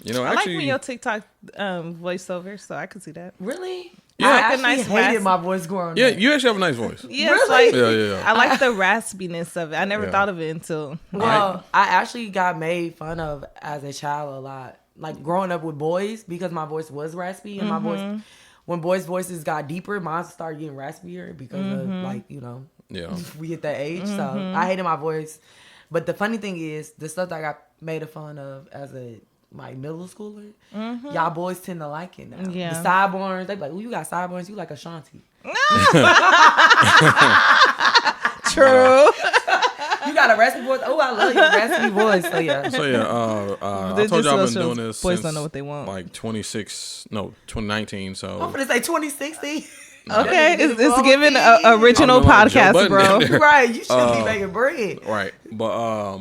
I like when your TikTok voiceover, so I could see that. Really? Yeah, I actually hated my voice growing up. Yeah, you actually have a nice voice. Yeah, Really? Like, I like the raspiness of it. I never thought of it until. Well, I actually got made fun of as a child a lot. Like growing up with boys, because my voice was raspy and my voice, when boys' voices got deeper, mine started getting raspier because of we hit that age. So I hated my voice. But the funny thing is, the stuff that I got made fun of as a middle schooler, y'all boys tend to like it now. Yeah. The sideburns, they be like, "Oh, you got sideburns, you like Ashanti." True. You got a raspy voice. Oh, I love your raspy voice. So yeah. I told y'all I've been doing this boys since don't know what they want. like 2019. So I'm gonna say 2016. Okay, it's giving an original podcast, bro. Right, you should be making bread. Right, but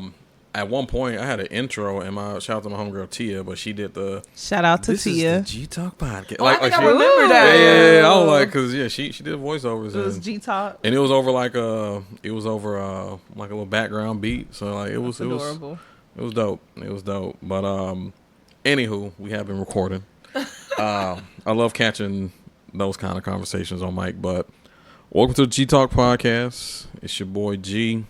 at one point I had an intro, and shout out to my homegirl Tia, but she did the shout out to this Tia. Is the G Talk podcast. I think I remember that. Yeah, I was like, cause she did voiceovers. It was G Talk, and it was over like a little background beat. So like it was adorable. It was dope. But anywho, we have been recording. I love catching those kind of conversations on mic. But welcome to the G Talk podcast. It's your boy G,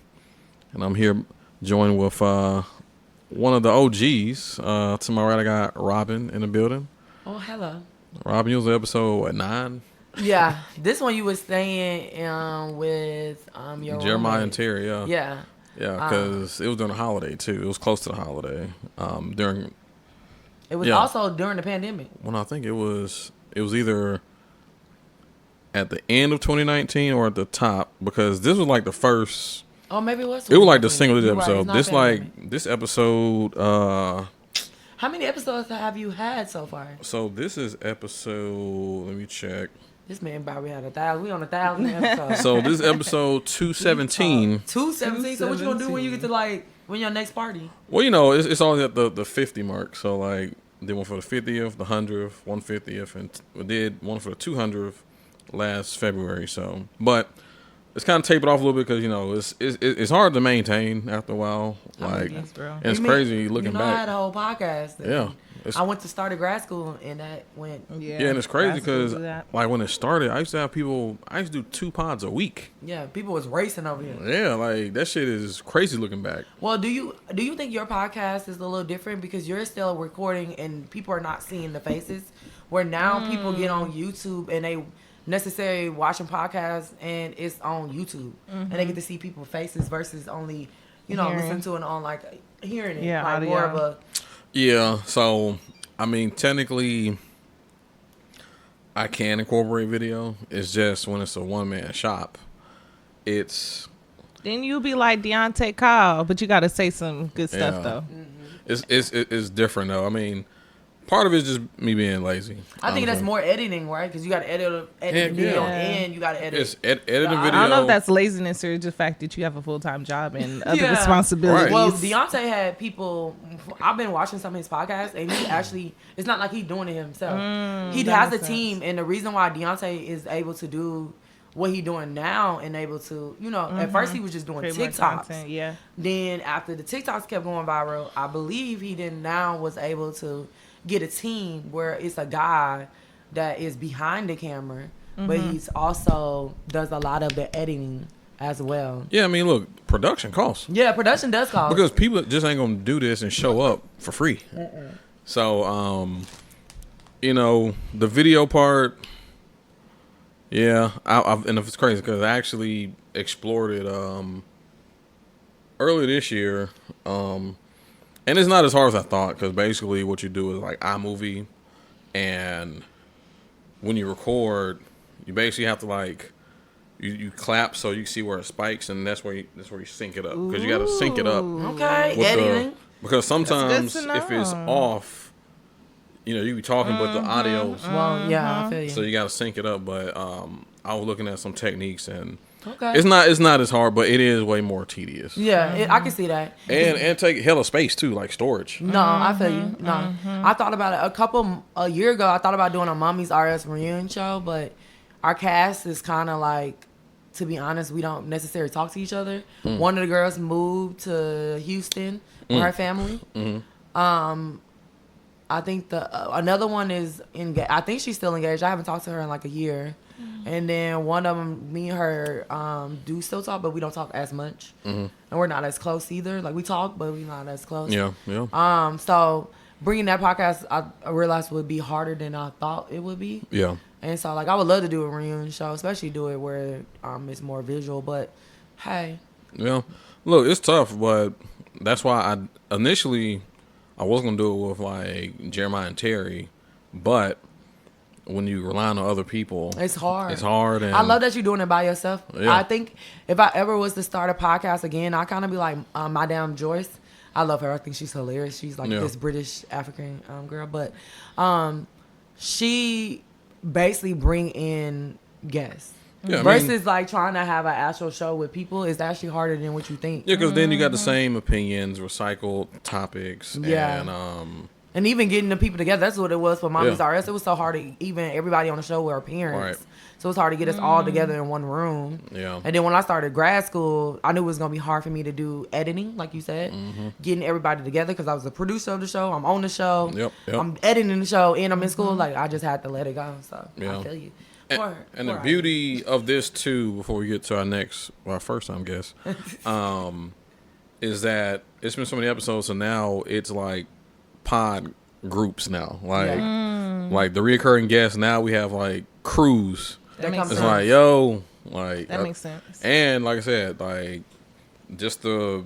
and I'm here joined with one of the OGs. To my right, I got Robin in the building. Oh, hello. Robin, you was on episode 9. Yeah, this one you was staying with your Jeremiah roommate. and Terry. Yeah, because it was during the holiday too. It was close to the holiday. It was also during the pandemic. Well, I think it was either at the end of 2019 or at the top, because this was like the first. Oh, maybe it was. It was like the single digit episode. Right, this episode. How many episodes have you had so far? So this is episode. Let me check. This man probably had 1,000. We on 1,000 episodes. So this is episode 217. 217. So what you gonna do when you get to when your next party? Well, it's always at the 50 mark. So like, did one for the 50th, the 100th, 150th, and we did one for the 200th last February. So, but it's kind of tapered off a little bit because it's hard to maintain after a while. Like, and it's crazy looking back. I had a whole podcast. Yeah. I went to start a grad school and that went. Yeah, and it's crazy because like when it started, I used to do 2 pods a week. Yeah, people was racing over here. Yeah, like that shit is crazy looking back. Well, do you think your podcast is a little different because you're still recording and people are not seeing the faces? Where now people get on YouTube and they necessarily watching podcasts and it's on YouTube and they get to see people's faces versus only listen to it on like hearing it. Yeah, like more of a. Yeah, so I mean, technically, I can incorporate video. It's just when it's a one-man shop, it's. Then you'll be like Deontay Kyle, but you got to say some good stuff though. Mm-hmm. It's different though. I mean, part of it is just me being lazy. I think that's more editing, right? Because you got to edit the video and you got to edit. It's editing video. I don't know if that's laziness or just the fact that you have a full-time job and other responsibilities. Right. Well, Deontay had people. I've been watching some of his podcasts, and he actually, it's not like he's doing it himself. He has a team, and the reason why Deontay is able to do what he's doing now and able to, at first he was just doing TikToks. Then after the TikToks kept going viral, I believe he then now was able to get a team where it's a guy that is behind the camera, but he's also does a lot of the editing as well. Yeah, I mean, look, production costs. Yeah, production does cost. Because people just ain't going to do this and show up for free. So, the video part, yeah, and it's crazy because I actually explored it earlier this year. And it's not as hard as I thought because basically what you do is like iMovie, and when you record, you basically have to like you clap so you see where it spikes, and that's where you sync it up because you got to sync it up. Okay, editing. Because sometimes if it's off, you be talking but the audio's. Well, yeah, I feel you. So you got to sync it up. But I was looking at some techniques and. Okay. It's not as hard, but it is way more tedious. Yeah, I can see that. And take hella space too, like storage. No, I feel you. No, I thought about it a year ago. I thought about doing a Mommy's RS reunion show, but our cast is kind of like, to be honest, we don't necessarily talk to each other. One of the girls moved to Houston with her family. I I think another one is engaged. I think she's still engaged. I haven't talked to her in like a year. And then one of them, me and her do still talk, but we don't talk as much. And we're not as close either. Like, we talk, but we're not as close. Yeah, yeah. So bringing that podcast, I realized would be harder than I thought it would be. Yeah. And so, like, I would love to do a reunion show, especially do it where it's more visual. But, hey. Yeah. Look, it's tough, but that's why I was going to do it with, like, Jeremiah and Terry. But when you rely on other people, it's hard. It's hard. And I love that you're doing it by yourself. Yeah. I think if I ever was to start a podcast again, I kind of be like Madame Joyce. I love her. I think she's hilarious. She's like this British African girl. But she basically bring in guests. Yeah, versus like trying to have an actual show with people is actually harder than what you think. Yeah, because then you got the same opinions, recycled topics, and even getting the people together. That's what it was for Mommy's RS. It was so hard to even everybody on the show were parents. Right. So it was hard to get us all together in one room. Yeah. And then when I started grad school, I knew it was going to be hard for me to do editing, like you said, getting everybody together because I was the producer of the show. I'm on the show. Yep. I'm editing the show and I'm in school. Like, I just had to let it go. So I feel you. And the beauty of this too, before we get to our first time guest, is that it's been so many episodes, so now it's like pod groups now. Like the reoccurring guests, now we have like crews. That makes sense. Like, yo, like that makes sense. And like I said, like just the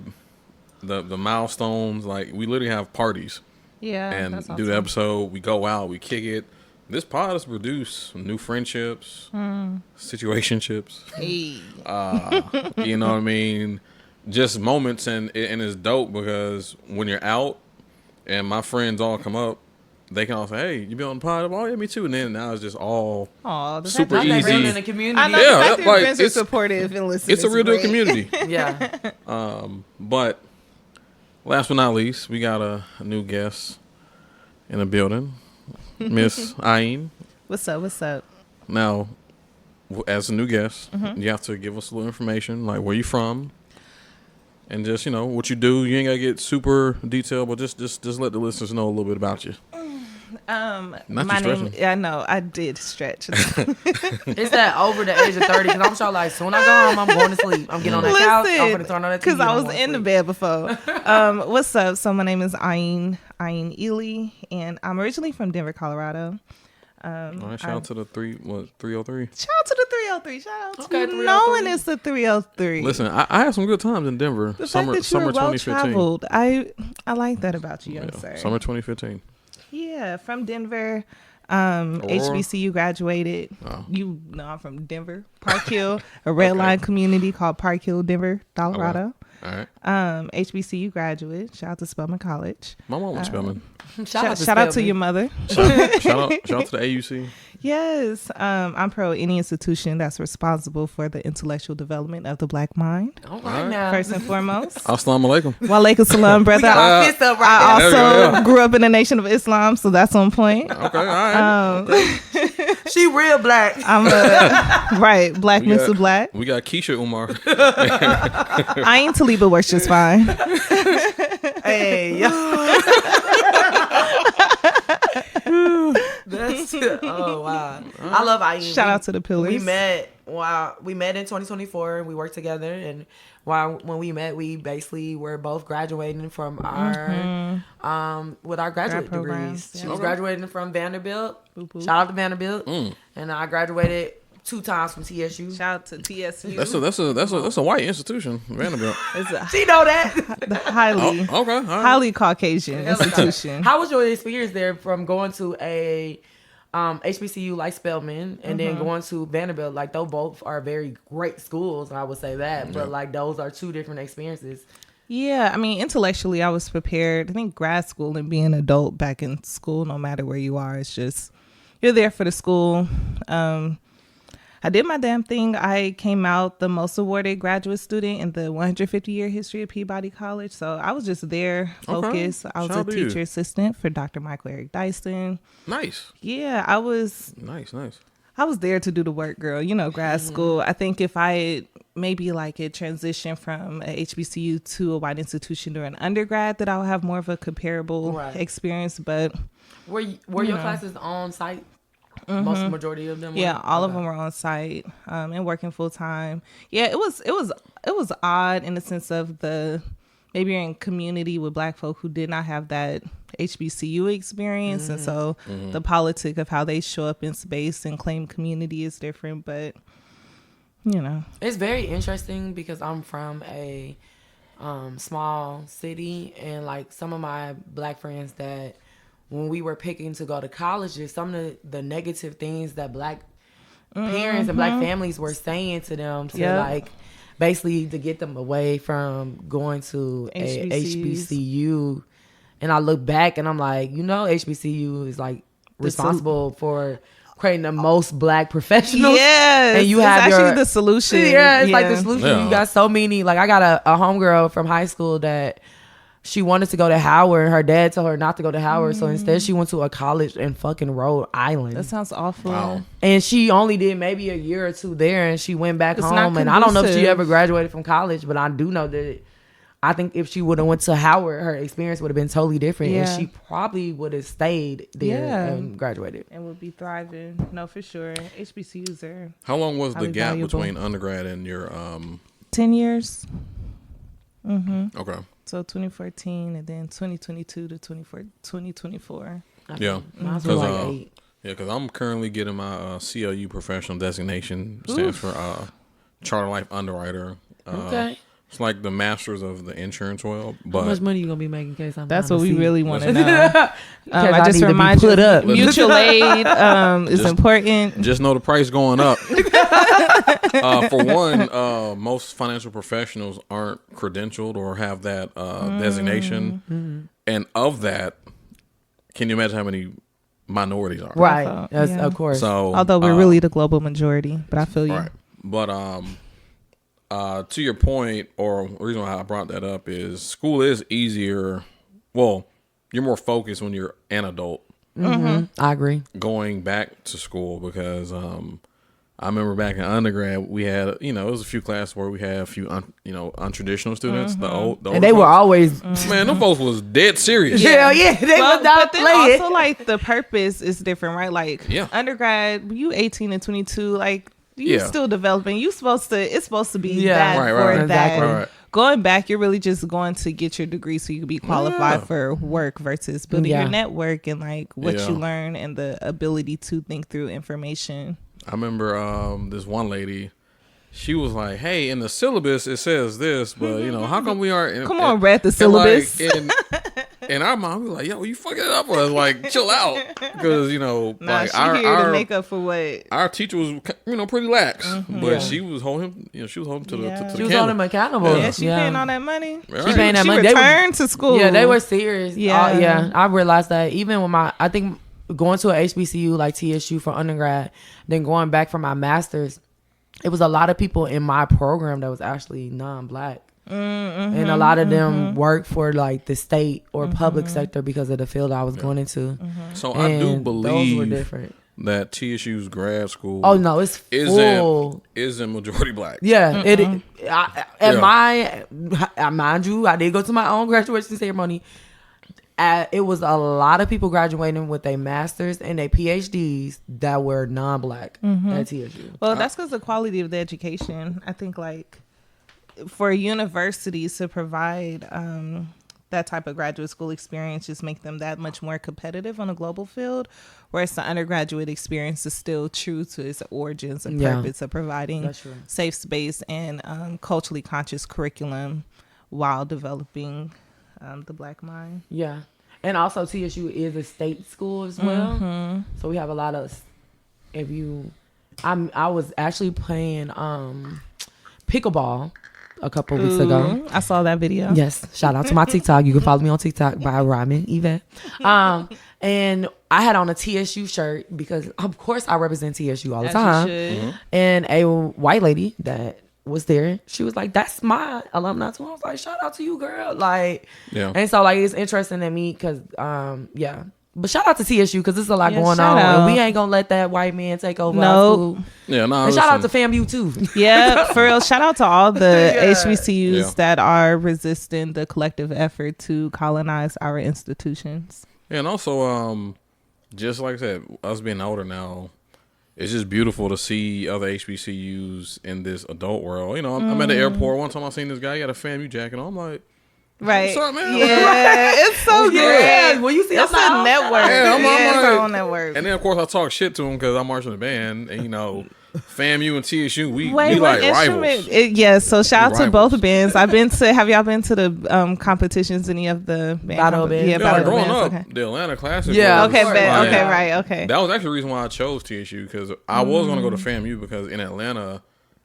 milestones, like we literally have parties. Yeah. And that's do awesome. the episode, we go out, we kick it. This pod has produced new friendships, situationships. Hey. You know what I mean? Just moments, and it's dope because when you're out and my friends all come up, they can all say, "Hey, you be on the pod?" Oh, yeah, me too. And then now it's just all super easy. In the community. I know, yeah, like friends are supportive and listening. It's a real deal community. Yeah. But last but not least, we got a new guest in the building. Miss Ain. What's up? Now, as a new guest, you have to give us a little information, like where you from, and just what you do. You ain't gotta get super detailed, but just let the listeners know a little bit about you. My name. Yeah, I know. I did stretch. It's that over the age of 30 because I'm sure like soon I go home, I'm going to sleep. I'm getting on that couch. I'm gonna turn on that TV. Because I was in the bed before. What's up? So my name is Ain Ely, and I'm originally from Denver, Colorado. Shout out to the 303. Shout out to the 303. Shout out to 303. knowing it's the 303. Listen, I had some good times in Denver. The summer fact that you were well 2015. traveled, I like that about you, young sir. Summer 2015. Yeah, from Denver. HBCU graduated. Oh. You know I'm from Denver, Park Hill, a red line community called Park Hill, Denver, Colorado. All right. HBCU graduate. Shout out to Spelman College. My mom was Spelman. Shout out to your mother. Shout out to the AUC. Yes. I'm pro any institution that's responsible for the intellectual development of the Black mind. All right now. First and foremost. Assalamu alaikum. Walaikum salam, brother. I also grew up in the Nation of Islam, so that's on point. Okay, all right. She real black. I'm black Mr. Black. We got Keisha Umar. Ain Taliba works just fine. Hey, oh wow! I love Ain. Shout out to the pillars. We met in 2024. We worked together, and when we met, we basically were both graduating from our with our graduate degrees. She was graduating from Vanderbilt. Shout out to Vanderbilt, and I graduated 2 times from TSU. Shout out to TSU. That's a white institution, Vanderbilt. She know that. Highly Caucasian institution. How was your experience there from going to a HBCU like Spelman and then going to Vanderbilt? Like, those both are very great schools, I would say that. But like, those are 2 different experiences. Yeah, I mean, intellectually, I was prepared. I think grad school and being an adult back in school, no matter where you are, it's just you're there for the school. I did my damn thing. I came out the most awarded graduate student in the 150-year history of Peabody College. So I was just there, focused. I was a teacher assistant for Dr. Michael Eric Dyson. Nice. Yeah, I was. Nice. I was there to do the work, girl. You know, grad school. I think if I had maybe like a transition from a HBCU to a white institution during undergrad, that I would have more of a comparable experience. But were your classes on site? Most majority of them. Yeah, all of them were on site and working full time. Yeah, it was odd in the sense of maybe you're in community with Black folk who did not have that HBCU experience, and so the politic of how they show up in space and claim community is different. But you know, it's very interesting because I'm from a small city, and like some of my Black friends that when we were picking to go to colleges, some of the negative things that Black parents and Black families were saying to them to like basically to get them away from going to a HBCU. And I look back and I'm like, you know, HBCU is like responsible for creating the most Black professionals. Yes, and you it's have actually the solution. Yeah, it's like the solution. Yeah. You got so many. Like I got a homegirl from high school that she wanted to go to Howard, and her dad told her not to go to Howard. So instead she went to a college in fucking Rhode Island. That sounds awful. Wow. And she only did maybe a year or two there, and she went back It's home. not And I don't know if she conducive. ever graduated from college, but I do know that I think if she would have went to Howard, her experience would have been totally different, Yeah. and she probably would have stayed there and graduated. And would be thriving. No, for sure. HBCUs are How long was the highly gap valuable. between undergrad and your 10 years. Okay. So 2014 and then 2022 to 2024. Yeah. Mine was 'Cause, like 8. Yeah, because I'm currently getting my CLU professional designation. Stands for Charter Life Underwriter. Okay. It's like the masters of the insurance world. How But much money you gonna be making, case I'm That's trying what to we see? really want to Listen. know. I I just need to be remind you, put up. mutual aid is Just- important. just know the price going up. For one, most financial professionals aren't credentialed or have that designation. And of that, can you imagine how many minorities are? Right. That's, Yeah. of course. So, Although we're really the global majority, but I feel you. right. But to your point, or the reason why I brought that up is school is easier. Well, you're more focused when you're an adult I agree. going back to school because I remember back in undergrad we had it was a few classes where we had a few untraditional students. The old And they were folks. always Man, them folks was dead serious. yeah, they Well, would not but then play it. also like the purpose is different, right? Like Yeah. undergrad, you 18 and 22, like you Yeah. still developing. It's supposed to be Yeah. that Right, for right, that. exactly. Right. Going back, you're really just going to get your degree so you can be qualified Yeah. for work versus building Yeah. your network and like what Yeah. you learn and the ability to think through information. I remember this one lady. She was like, "Hey, in the syllabus it says this, but how come we aren't?" Come on, read the syllabus. And our mom was like, "Yo, you fucking it up." I was like, "Chill out," because Nah, like she here to make up for what. our teacher was pretty lax, but Yeah. she was holding him. She was holding to the Yeah. to She the was camera. on him accountable. Yeah, she paying all that money. Right. She paying that She money. They were- returned to school. Yeah, they were serious. Yeah. Yeah. I realized that even with I think going to a HBCU like TSU for undergrad, then going back for my master's, it was a lot of people in my program that was actually non-Black. And a lot of them work for like the state or public sector because of the field I was going into. So And I do those were believe different. that TSU's grad school Oh no, it's full. isn't majority Black. Yeah, Yeah. Mind you, I did go to my own graduation ceremony. It was a lot of people graduating with their masters and their PhDs that were non-Black at TSU. Well, that's because the quality of the education. I think like for universities to provide that type of graduate school experience just make them that much more competitive on a global field, whereas the undergraduate experience is still true to its origins and Yeah. purpose of providing That's true. safe space and culturally conscious curriculum while developing the Black mind. Yeah, and also TSU is a state school as well, so we have a lot of. I was actually playing pickleball a couple weeks ago. Ooh, I saw that video. Yes, shout out to my TikTok. You can follow me on TikTok by Ramen Yvette. And I had on a TSU shirt because, of course, I represent TSU all the As you time. should. And a white lady that was there, she was like, "That's my alumni too." I was like, "Shout out to you, girl!" Like, Yeah. And so like it's interesting to me because, But shout out to TSU because there's a lot going shout on. out. And we ain't gonna let that white man take over our Nope. school. Yeah, no. And shout out to FAMU too. Yeah, for real. Shout out to all the HBCUs Yeah. that are resisting the collective effort to colonize our institutions. Yeah, and also, just like I said, us being older now, it's just beautiful to see other HBCUs in this adult world. You know, I'm at the airport. One time I seen this guy, he had a FAMU jacket on. I'm like, Right. what's up, man? Yeah, it's so Yeah. good. Well, you see, It's I'm a not- network. Yeah, I'm it's like- our own network. And then, of course, I talk shit to him because I'm marching the band. And, you know, FAMU and TSU, we Wait, like what rivals. instrument? Yeah, so shout out to Rivals. both bands. Have y'all been to the competitions, any of the band Battle bands? Yeah, Yeah, like battle growing bands. up, Okay. the Atlanta Classic. Yeah, was, Okay, course. bet. like, Okay, right. Okay. That was actually the reason why I chose TSU because I was going to go to FAMU because in Atlanta,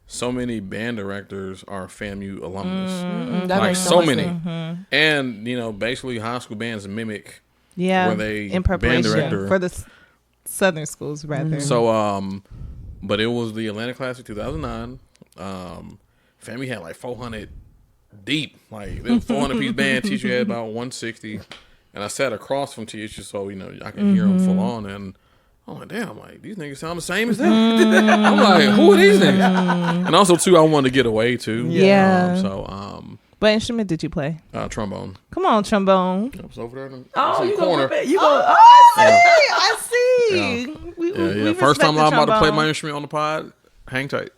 so many band directors are FAMU alumnus. That Like makes so much many. sense. And, you know, basically high school bands mimic. Yeah, were they in band preparation director? for the southern schools, rather. So, but it was the Atlanta Classic 2009. FAMU had like 400 deep. Like, there was 400 piece band. TSU had about 160. And I sat across from TSU so, you know, I could hear them full on. And I'm like, damn, like, these niggas sound the same as them. I'm like, who are these niggas? And also, too, I wanted to get away, too. Yeah. What instrument did you play? trombone. Come on, trombone. It was over there in Oh, the you corner. go. You go. I see. Yeah. First time I'm about to play my instrument on the pod, hang tight.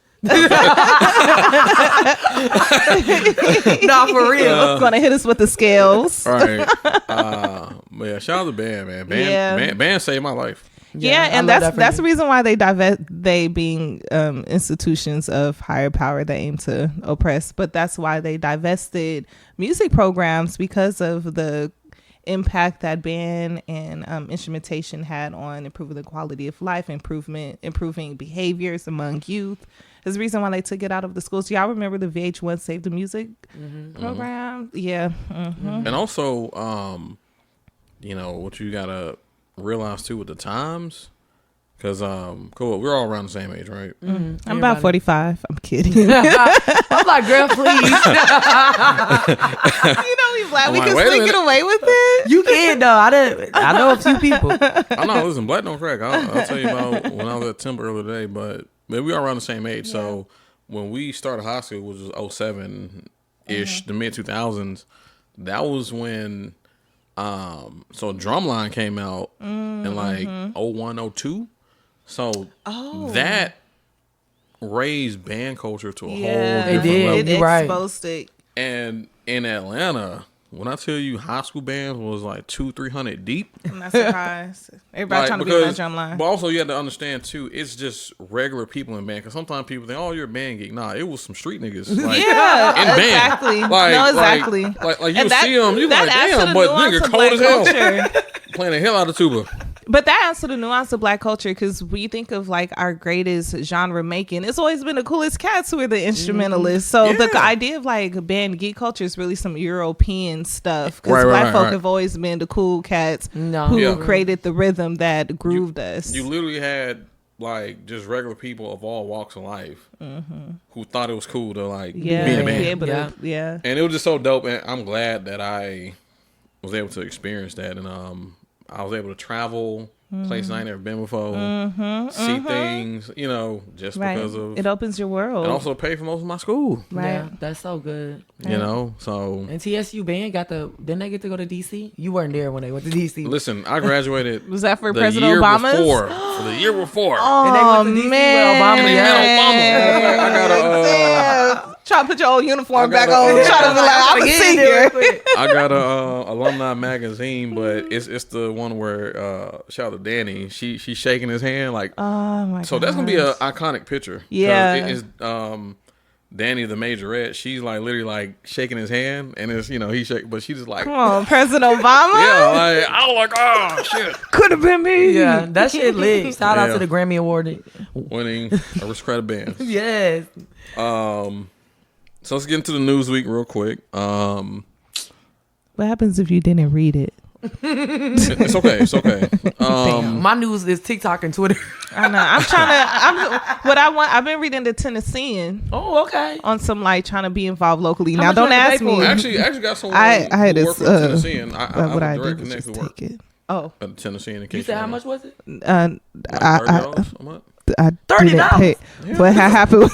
Nah, for real. Gonna hit us with the scales. All right. But yeah, shout out to band, man. Band saved my life. Yeah, I and love that's that for the reason why they being institutions of higher power that aim to oppress. But that's why they divested music programs because of the impact that band and instrumentation had on improving the quality of life, improving behaviors among youth. Is the reason why they took it out of the schools. Y'all remember the VH1 Save the Music program? Yeah. And also, you know, what you gotta realize too with the times, because cool, we're all around the same age, right? I'm about 45. I'm kidding. I'm like, girl, please. We glad we like, can wait a still get minute. away with it. You can though. I know a few people. I know, listen, black don't crack. I'll tell you about when I was at Timber earlier today, but we are around the same age. So when we started high school, which was 07 ish, the mid 2000s, that was when so Drumline came out in like 01, 02. So that raised band culture to a whole different level. It You're right. exposed it. And in Atlanta, when I tell you high school bands was like 200-300 deep. I'm not surprised. Everybody Like, trying to be on that drum line. But also you have to understand too, it's just regular people in band. Because sometimes people think, oh, you're a band geek. Nah, it was some street niggas. Like, Yeah, in band. exactly. Like, No, exactly. Like you And that- see them, you that like, adds to damn, the but nuance nigga of cold as hell. black culture. Playing the hell out of tuba. But that adds to the nuance of black culture, because we think of like our greatest genre making. It's always been the coolest cats who are the instrumentalists. So the Yeah. idea of like band geek culture is really some European stuff, because Right, black folk right. have always been the cool cats No. who Yeah. created the rhythm that grooved us. You literally had like just regular people of all walks of life who thought it was cool to like be in a be band. able to, yeah. And it was just so dope, and I'm glad that I was able to experience that, and I was able to travel places I ain't never been before, see things, you know, just Right. because of, It opens your world. and also pay for most of my school, Right. Yeah, that's so good. you know. So And TSU band didn't they get to go to DC? You weren't there when they went to DC. listen, I graduated Was that for the President year Obama's? before, for the year before. And they Oh, went to DC man. with Obama. Yeah. I got Damn. Try to put your old uniform back gotta- on. yeah. Try to be like, I'm a senior. I got a alumni magazine, but it's the one where shout out to Danny. She's shaking his hand like. Oh my god. So that's gonna be an iconic picture. 'Cause Yeah. it is Danny the majorette. She's like literally like shaking his hand, and it's he shake, but she's just like, Come on, President Obama. yeah, like I was like, oh shit, Could have been me. Yeah, that shit lit. Shout out Yeah. to the Grammy Award. winning aristocratic bands. Yes. So let's get into the news week real quick. What happens if you didn't read it? It's okay. It's okay. My news is TikTok and Twitter. I know. I've been reading the Tennessean Oh, okay. on some like trying to be involved locally. How now much don't you had to ask pay me. for it? Actually got someone I had who this. worked with Tennessee, and I What would I direct did was connect just who work. take it. Oh, at Tennessee. In case You said how much was it? Like $30 a month. I didn't $30. pay. Yeah. What happened?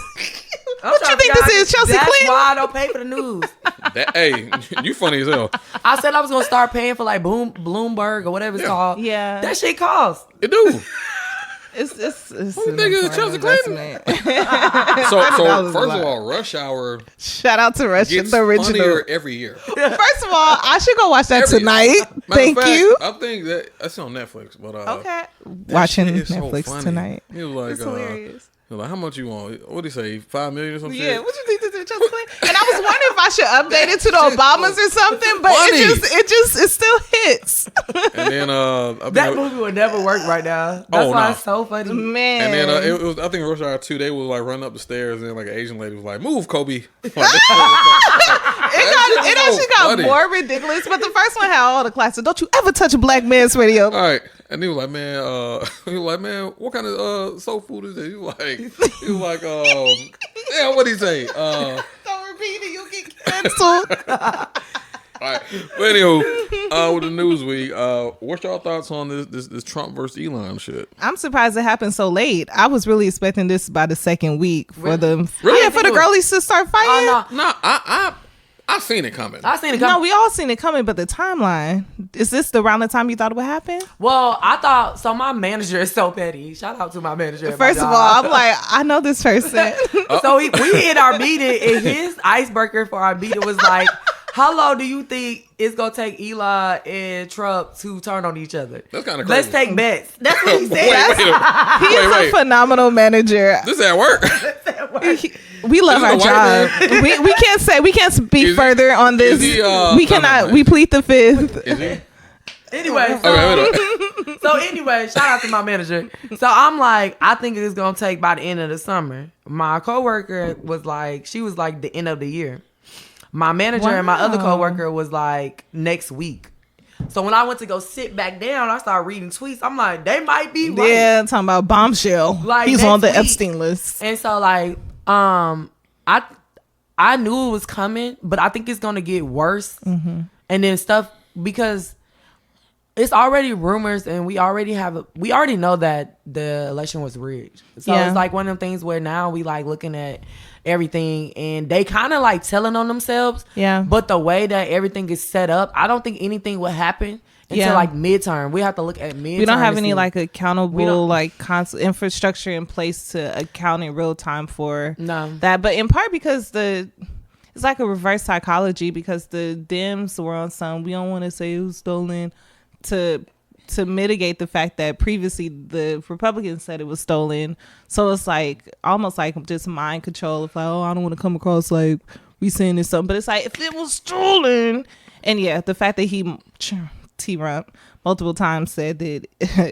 I'm What you trying to think figure this out- is, Chelsea That's Clinton? why I don't pay for the news. Hey, you funny as hell. I said I was gonna start paying for like Bloomberg or whatever it's called. Yeah. That shit costs. It do. It's Who an think it's important Chelsea Clinton? investment. So That was first a of lot. all, Rush Hour Shout out to Rush, gets the original. funnier every year. First of all, I should go watch that Every- tonight. Matter Thank of fact, you. I think that's on Netflix. But Okay. that Watching shit is so Netflix funny. tonight. He was like, It's hilarious. he was like, how much you want? What did he say? 5 million or some Yeah, shit? what you think this is, Chelsea Clinton? And I was wondering if I should update it to the Obamas or something, but Funny. it still hits. And then I think That movie would never work right now. That's Oh, why no. it's so funny. Man. and then it was I think Rush Hour 2, they was like running up the stairs and like an Asian lady was like, move, Kobe. It actually got funny. more ridiculous, but the first one had all the classics. Don't you ever touch a black man's radio. All right. And he was like, man, what kind of soul food is this? He was like, yeah, what'd he say? Don't repeat it, you'll get canceled. All right. But anywho, with the news week, what's y'all thoughts on this Trump versus Elon shit? I'm surprised it happened so late. I was really expecting this by the second week for them. Really? Yeah, for the girlies to start fighting. Oh, no. No, I seen it coming. I seen it No, come. we all seen it coming, but the timeline, is this around the time you thought it would happen? Well, I thought so. My manager is so petty. Shout out to my manager. at my First of job. all, I'm like, I know this person. So we in our meeting, and his icebreaker for our meeting was like, "How long do you think it's gonna take Elon and Trump to turn on each other? That's kinda Let's crazy. take bets." That's what he said. He's a phenomenal manager. This is at work. We love Is our it a white job. we can't speak Is he- further on this. is he, We cannot. no. We plead the fifth. Is he? Anyway, Okay, wait up. so anyway, shout out to my manager. So I'm like, I think it's gonna take by the end of the summer. My coworker was like, she was like the end of the year. My manager and my other Wow. coworker was like next week. So when I went to go sit back down, I started reading tweets. I'm like, they might be right. Yeah, talking about bombshell. Like, He's on the next week. Epstein list. And so like, I knew it was coming, but I think it's gonna get worse. Mm-hmm. And then stuff, because it's already rumors, and we already know that the election was rigged. So Yeah. it's like one of them things where now we like looking at everything, and they kind of like telling on themselves. Yeah. But the way that everything is set up, I don't think anything will happen until Yeah. like midterm. We have to look at midterm. We don't have to any see. like We accountable don't- like infrastructure in place to account in real time for No. that. But in part because it's like a reverse psychology, because the Dems were on some, we don't want to say it was stolen, to mitigate the fact that previously the Republicans said it was stolen. So it's like almost like just mind control of like, oh, I don't want to come across like we saying this something, but it's like if it was stolen. And yeah, the fact that T-Rump multiple times said that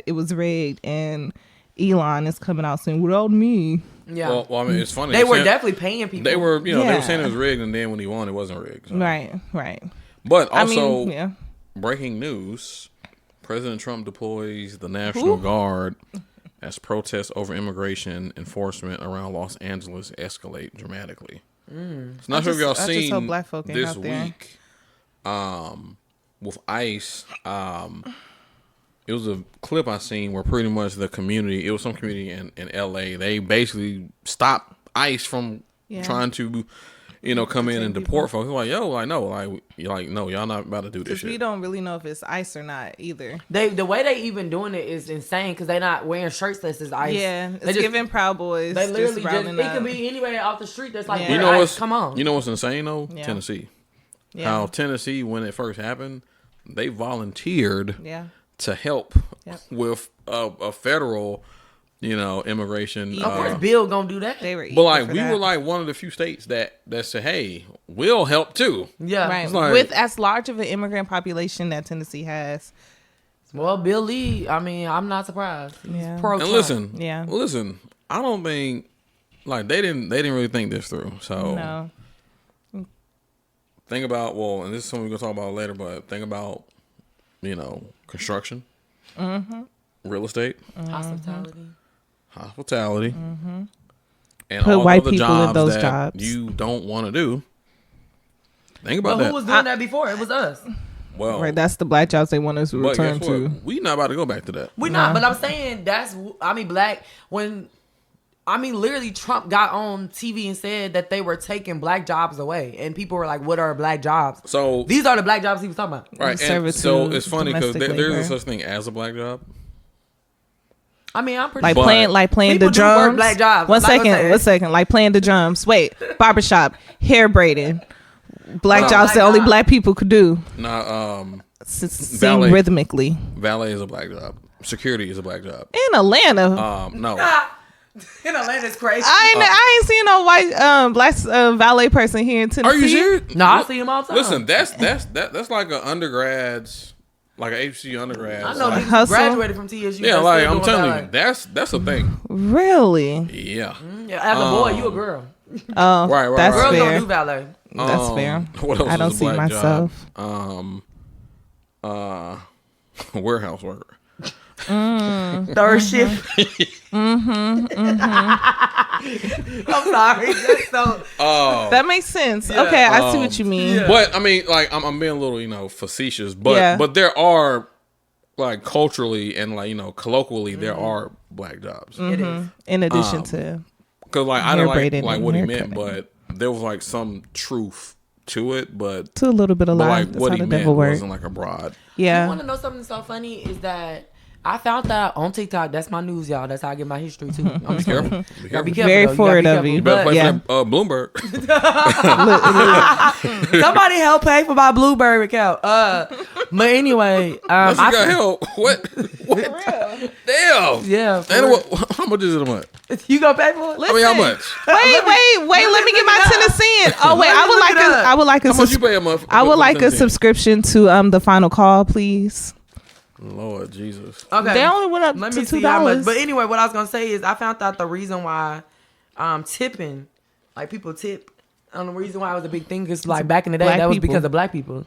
it was rigged, and Elon is coming out saying without me. Yeah. Well, I mean, it's funny. they were saying- definitely paying people. They were, they were Yeah. saying it was rigged, and then when he won, it wasn't rigged. So. Right. But I also, mean, yeah. breaking news: President Trump deploys the National Guard as protests over immigration enforcement around Los Angeles escalate dramatically. So not sure if y'all I just seen hope black folk ain't this out there. week with ICE. It was a clip I seen where pretty much the community, it was some community in LA, they basically stopped ICE from trying to, come in and deport folks. Like, yo, like, no, like, you're like, no, y'all not about to do this Because shit. we don't really know if it's ICE or not either. The way they even doing it is insane, because they not wearing shirts that says ICE. Yeah, They it's just- giving Proud Boys. They literally just, rounding it up. could be anywhere off the street that's like, Yeah. wear You know ICE. what's Come on. You know what's insane though? Yeah. Tennessee. Yeah. How Tennessee, when it first happened, they volunteered Yeah. to help Yep. with a federal, immigration. Of course, Bill gonna do that. They were But eager like for we that. were like one of the few states that said, "Hey, we'll help too." Yeah. Right. It's like- With as large of an immigrant population that Tennessee has. Well, Bill Lee, I mean, I'm not surprised. He's Yeah. pro And Trump. listen, I don't think like they didn't really think this through. So No. think about and this is something we're gonna talk about later, but think about construction, real estate, hospitality, and Put all white the other people in jobs those that jobs. you don't want to do. Think But about who that. was doing that before? It was us. Well, Right, that's the black jobs they want us to but return guess what? to. We not about to go back to that. We not, but I'm saying black literally Trump got on TV and said that they were taking black jobs away, and people were like, "What are black jobs?" So these are the black jobs he was talking about. Right, and so it's funny because there's no such thing as a black job. I mean, I'm pretty like sure. playing the drums. Work black jobs. One second, like playing the drums. Wait, barbershop, hair braiding. Black jobs that only black people could do. Nah, sing rhythmically. Valet is a black job. Security is a black job. In Atlanta. No. In Atlanta, it's crazy. I ain't seen no white black valet person here in Tennessee. Are you serious? No, I see him all the time. Listen, that's like an undergrad's, like an HC undergrad. I know, like, graduated from TSU. Yeah, like I'm telling you, that's a thing. Really? Yeah. Yeah. As a boy, you a girl. Oh, right. That's Girls fair. don't do valet. That's fair. What else I don't is a see black myself. Job? Warehouse worker. Third shift. I'm sorry. That's so. That makes sense. Yeah. Okay, I see what you mean. Yeah. But I mean, like I'm being a little, facetious. But there are, like, culturally and, like, colloquially, there are black jobs. It is. In addition to, Because, like, I don't braiding like and what he hair meant, cutting. but there was, like, some truth to it, but to a little bit of but lie. like That's what how he the meant devil works. wasn't like a broad. You Yeah. want to know something so funny is that I found that on TikTok. That's my news, y'all. That's how I get my history too. I'm Be careful. Be Gotta be careful. careful. Very though. forward gotta of be you. You better careful. play Yeah. for Bloomberg. Somebody help pay for my Blueberry account. But anyway, Unless you I got help. What? Damn. Yeah. for And real. how much is it a month? You gonna pay for it? I mean, how much? Wait. Let me get my Tennessee. Oh wait, Let me look it up. I would like a How much you pay a month? I would like a $17? subscription to the Final Call, please. Lord Jesus. Okay. They only went up Let to me see how much. $2. But anyway, what I was gonna say is I found out the reason why tipping, like people tip, and the reason why it was a big thing is like back in the day Black that was people. because of black people.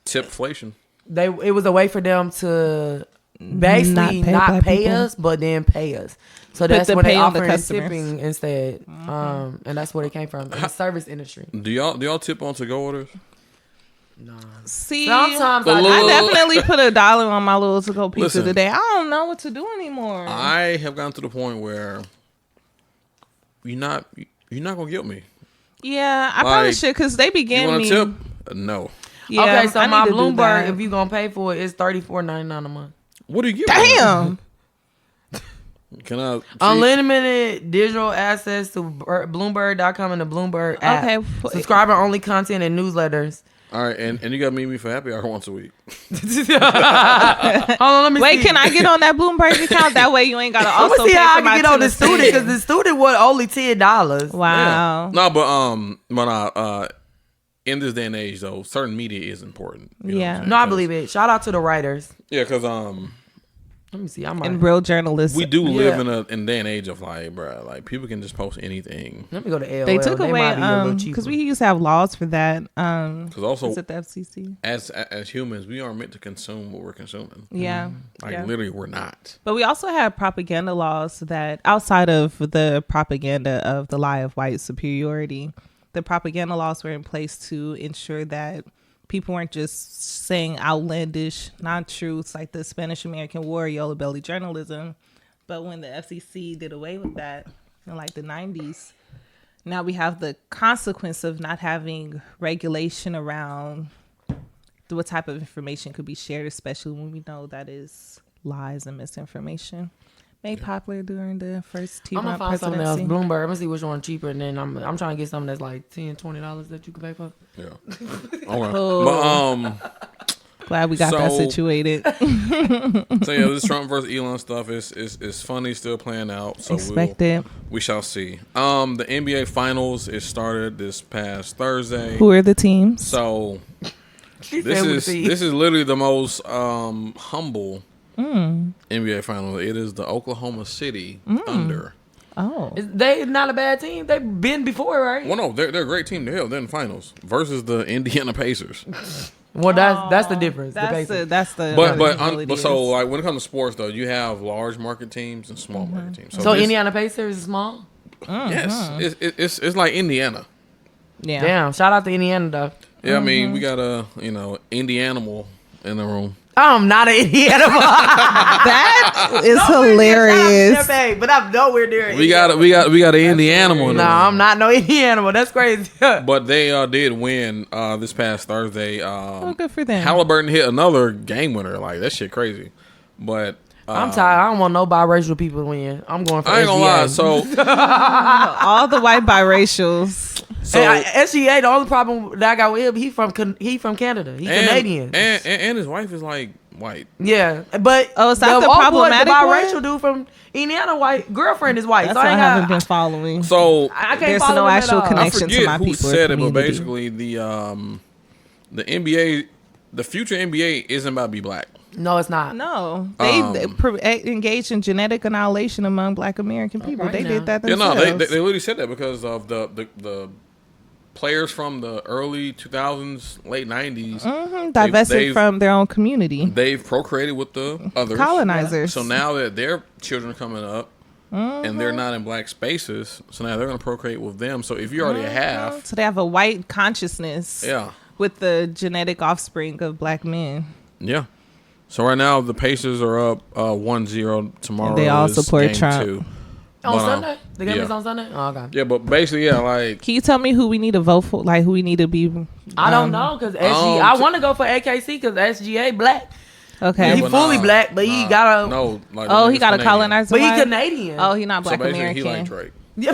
Tipflation. It was a way for them to basically Not not pay black pay people. us, but then pay us. So that's the when they pay on the offer customers. tipping instead, and that's where it came from. In the service industry. Do y'all tip on to-go orders? See, Sometimes The I little- I definitely put $1 on my little to-go pizza Listen. today. I don't know what to do anymore. I have gotten to the point where you're not gonna guilt me. Yeah, I probably Like, should because they You began want me. a tip? No. Yeah, okay, so I my need to do Bloomberg, that. if you gonna pay for it, it's $34.99 a month. What do you get? Damn. Can I? see? Unlimited digital access to Bloomberg.com and the Bloomberg app. Okay. Subscriber only content and newsletters. All right, and you got to meet me for happy hour once a week. Hold on, let me Wait, see. can I get on that Bloomberg account? That way you ain't gotta I'm also gonna see pay how for I my can get on the Tennessee. student because the student was only $10. Wow. No, but in this day and age, though, certain media is important. You know what I'm Yeah. saying? No, I believe it. Shout out to the writers. Yeah, because Let me see. I might. In real journalism. we do live Yeah. in a day and age of like, bruh, like people can just post anything. Let me go to AOL. They took might away be a little cheaper. because we used to have laws for that. Because also, Is it the FCC? as humans, we aren't meant to consume what we're consuming. Yeah. Like yeah. literally, we're not. But we also have propaganda laws that outside of the propaganda of the lie of white superiority, the propaganda laws were in place to ensure that people weren't just saying outlandish non-truths like the Spanish American War, yellow belly journalism. But when the FCC did away with that in like the 90s, now we have the consequence of not having regulation around what type of information could be shared, especially when we know that is lies and misinformation. Made popular during the first I'm gonna T-Trump find something else. presidency. Bloomberg. I'm gonna see which one cheaper, and then I'm trying to get something that's like $10, $20 that you can pay for. Yeah. Okay. Oh. But Glad we got that So- situated. so yeah, this Trump versus Elon stuff is funny, still playing out. So Expected. we shall see. The NBA Finals is started this past Thursday. Who are the teams? So She this said we'll is see. this is literally the most humble NBA Finals. It is the Oklahoma City Thunder. Oh. They not a bad team. They've been before, right? Well, no, they're a great team. Hell, they're in the finals versus the Indiana Pacers. Well, that's the difference. That's the the But so like when it comes to sports though, you have large market teams and small market teams. So this- Indiana Pacers is small. yes, it's like Indiana. Yeah. Damn! Shout out to Indiana though. Yeah, I mean, we got a Indianimal in the room. I'm not an Indiana. That is hilarious. But I'm nowhere near. We got an Indianimal in the No, room. I'm not no Indiana. That's crazy. But they did win this past Thursday. Good for them. Halliburton hit another game winner. Like, that shit crazy. But I'm tired. I don't want no biracial people to win. I'm going for I ain't gonna lie. So All the white biracials. SGA, the only problem that I got with him, he from Canada. He's Canadian. And his wife is like white. Yeah, but Is that the problematic the one? biracial dude from Indiana, white girlfriend is white. That's so what I haven't been following. So I can't There's follow no him at actual all. I connection to forget my who people. said it, but community. basically the NBA, the future NBA isn't about to be black. No, it's not. No, they engaged in genetic annihilation among Black American people. right They now. did that Yeah, themselves. no, they literally said that because of the players from the early 2000s, late 90s. divested they've- from their own community. They've procreated with the others. Colonizers. So now that their children are coming up and they're not in black spaces, so now they're going to procreate with them. So if you already have, So they have a white consciousness yeah, with the genetic offspring of Black men. yeah. So right now the Pacers are up 1-0. Tomorrow They all is support game Trump. 2. On But, Sunday? The game yeah. is on Sunday? Oh, okay. Yeah, but basically, yeah, like Can you tell me who we need to vote for? Like who we need to be? I don't know because I want to go for AKC because SGA black. Okay. He but fully black, but he got a. no. Like, Oh, the he nigga's got a Canadian. colonizer. But he wife? Canadian. Oh, he not So Black basically, American. he like Drake. Yeah.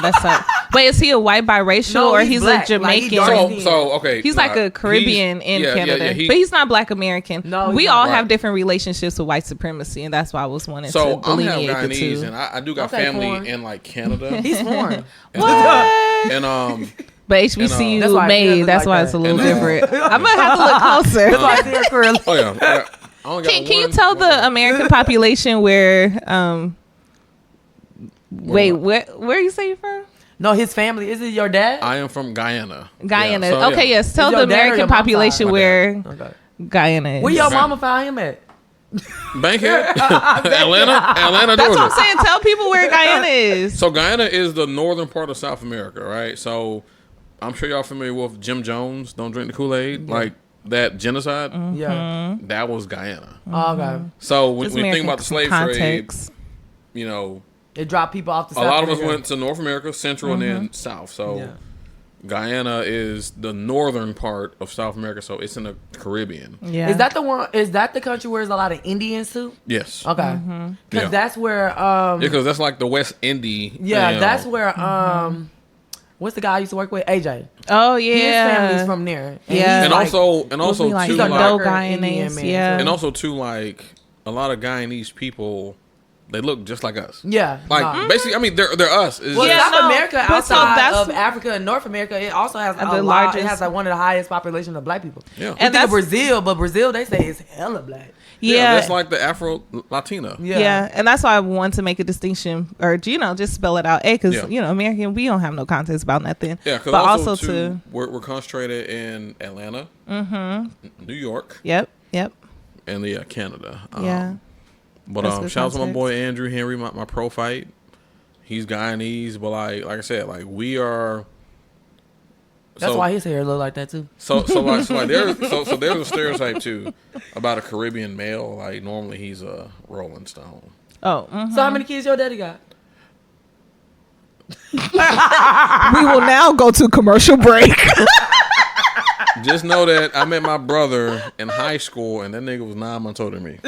That's right. Wait, is he a white biracial No, or he's he's black. a Like, he Jamaican? dark. So okay, He's like a Caribbean in Canada, Yeah, but he's not Black American. No, we he's all not. have different relationships with white supremacy, and that's why I was wanting So to I'm half delineate the Guyanese, two. and I do got Okay, family foreign. in like Canada. He's foreign. What? And But HBCU That's why he made. look That's like why that. it's a little And, different. I'm gonna have to look closer. That's why I see her curly. oh yeah, I only got Can you one- tell one- the American population where? Wait, where you say you're from? No, his family. Is it your dad? I am from Guyana. Guyana. Yeah, so, Okay, yeah. yes. Tell Is the your dad or American your mom's population side? where Okay. Guyana is. Where your Okay. mama found him at? Bankhead, Atlanta, That's what I'm Georgia. saying. Tell people where Guyana is. So Guyana is the northern part of South America, right? So I'm sure y'all familiar with Jim Jones. Don't drink the Kool-Aid, like that genocide. Yeah. That was Guyana. Oh, okay. So when Just you think American about the slave context. trade, you know, It dropped people off the a side. lot of us went to North America, Central, and then South. So Yeah. Guyana is the northern part of South America, so it's in the Caribbean. Yeah. Is that the one? Is that the country where there's a lot of Indians too? Yes. Okay. Because Yeah. that's where. Yeah, because that's like the West Indie. Yeah, you know. that's where. What's the guy I used to work with? AJ. Oh His yeah. family's from there. Yeah. And he's also We'll be like too, he's a no like, darker Guyanese, Indian man, yeah. too. and also too, like a lot of Guyanese people, they look just like us. Yeah. Like nah. basically, I mean, they're us. It's Well, Yeah, just- South no, America but so outside that's- of Africa and North America, it also has The a lot. largest- It has like one of the highest population of black people. Yeah. You And think of that's- Brazil, but Brazil they say is hella black. Yeah. that's like the Afro Latina. Yeah. And that's why I want to make a distinction, or just spell it out. Because Yeah. American, we don't have no context about nothing. Yeah, because but also, also too, we're concentrated in Atlanta, New York, Yep. and Canada. Yeah. But That's good shout out to my context. boy Andrew Henry, my pro fight. He's Guyanese, but like I said, like we are. That's why his hair look like that too. So there's a stereotype too about a Caribbean male. Like normally he's a Rolling Stone. Oh. So how many kids your daddy got? We will now go to commercial break. Just know that I met my brother in high school, and that nigga was 9 months older than me.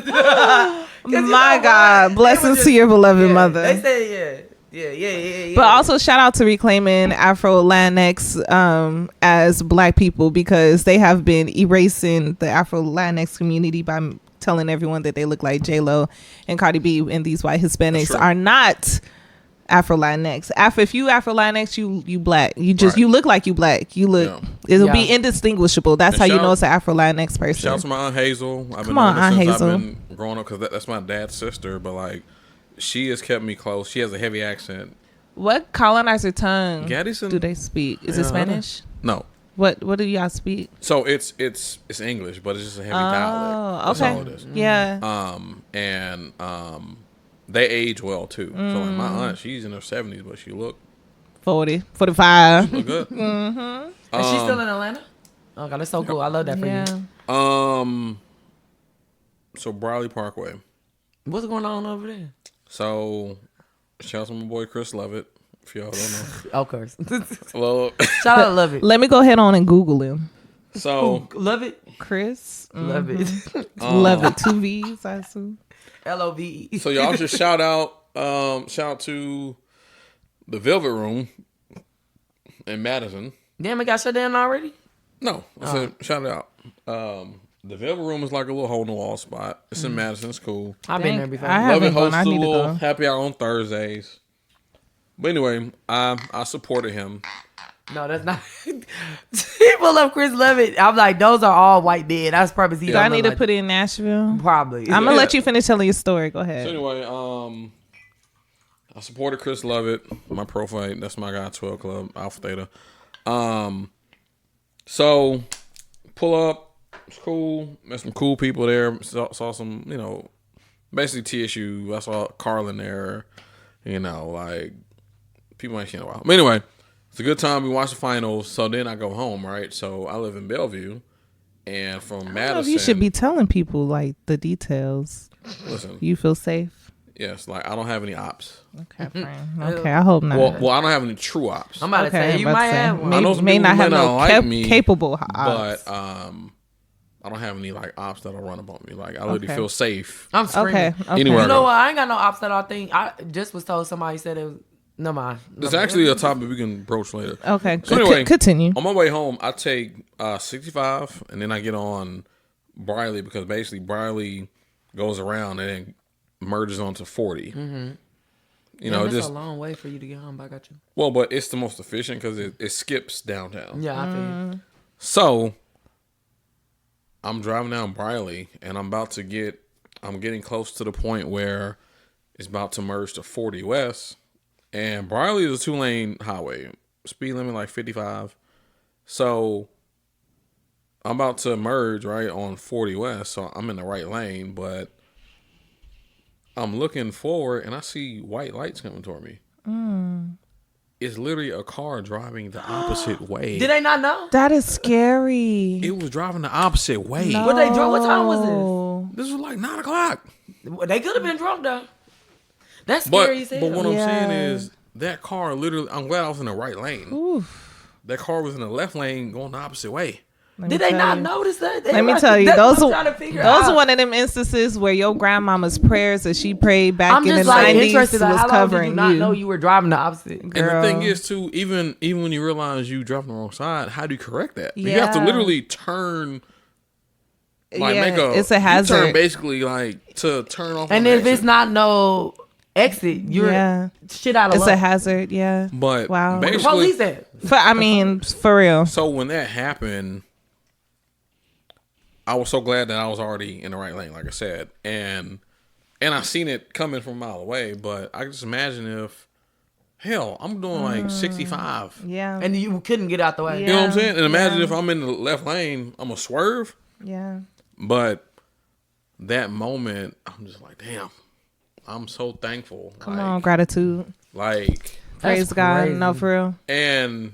My God. Blessings to your beloved mother. They say yeah. But also shout out to reclaiming Afro Latinx as black people, because they have been erasing the Afro Latinx community by telling everyone that they look like J-Lo and Cardi B, and these white Hispanics are not Afro Latinx. If you Afro Latinx, you black. You just Right. you look like you black. You look it'll be indistinguishable. That's And how you shout- know it's an Afro Latinx person. Shout out to my Aunt Hazel. I've been Come on, knowing her Aunt since Hazel. I've been growing up, because that's my dad's sister. But like, she has kept me close. She has a heavy accent. What colonizer tongue Gaddison? do they speak? Is it Spanish? No. What do y'all speak? So it's English, but it's just a heavy dialect. That's all it is. Yeah. And they age well too. So like my aunt, she's in her 70s, but she look 40, 45. good. And she's still in Atlanta? Okay, that's so cool. I love that for you. So Briley Parkway. What's going on over there? So shout out to my boy Chris Lovett. If y'all don't know. Of course. Well, Shout out to Love It. Let me go ahead on and Google him. So Love It. Chris. Love It. Love it. 2 V's, I assume. LOVE. So y'all should shout out to the Velvet Room in Madison. Damn, it got shut down already? No, I said shout it out. The Velvet Room is like a little hole in the wall spot. It's in Madison. It's cool. I've been there before. I Love It haven't gone. hosts I a need to little go. happy hour on Thursdays. But anyway, I supported him. No, that's not. People love Chris Lovett. I'm like, those are all white dead. That's purpose. Do I need to put it in Nashville? Probably. I'm gonna let you finish telling your story. Go ahead. So anyway, I supported Chris Lovett, my pro fight. That's my guy, 12 Club, Alpha Theta. So pull up. It's cool. Met some cool people there. Saw some, basically TSU. I saw Carlin there. Like people ain't seen in a while. But anyway, it's a good time. We watched the finals. So then I go home, right? So I live in Bellevue, and from Madison, You should be telling people like the details. Listen, You feel safe? yes, like I don't have any ops. Okay, friend. Okay, I hope not. Well, I don't have any true ops. I'm about to say, you I'm about might to say, have one. I know some May people not might have not no like me, capable but ops. I don't have any like ops that'll run up on me. Like I literally Okay. feel safe. I'm screaming. Okay. Anywhere I You go. know what? I ain't got no ops that I think. I just was told somebody said it was. No mind. It's actually a topic we can broach later. Okay. So anyway, Continue. On my way home, I take 65, and then I get on Briley because basically Briley goes around and then merges onto 40. Mm-hmm. It's a long way for you to get home. But I got you. Well, but it's the most efficient because it skips downtown. Yeah, I feel you. So I'm driving down Briley, and I'm getting close to the point where it's about to merge to 40 West. And Briley is a 2-lane highway. Speed limit like 55. So I'm about to merge right on 40 West. So I'm in the right lane, but I'm looking forward and I see white lights coming toward me. It's literally a car driving the opposite way. Did they not know? That is scary. It was driving the opposite way. What they drunk? What time was This was like 9 o'clock. this? They could have been drunk though. That's But scary as hell. what I'm saying Yeah. is that car literally, I'm glad I was in the right lane. Oof. That car was in the left lane going the opposite way. Did they not notice that? Let me tell you, That's those what I'm trying to figure are out. one of them instances where your grandmama's prayers that she prayed back I'm in the just like 90s interested. was How long did covering you not know you were driving the opposite? And the thing is too, even when you realize you driving the wrong side, how do you correct that? You have to Yeah. literally turn, like Yeah, make a. it's a you hazard. turn basically like to turn off. And on if the it's exit. not no exit, you're shit out of It's luck. a hazard, yeah. But wow. The basically, police at? I mean, for real. so when that happened, I was so glad that I was already in the right lane, like I said, and I seen it coming from a mile away. But I can just imagine if, hell, I'm doing like 65. Yeah. And you couldn't get out the way. You know what I'm Yeah. saying? And imagine if I'm in the left lane, I'm gonna swerve. Yeah. But that moment, I'm just like, damn, I'm so thankful. Come on, gratitude. Like, Praise God. crazy. No, for real. and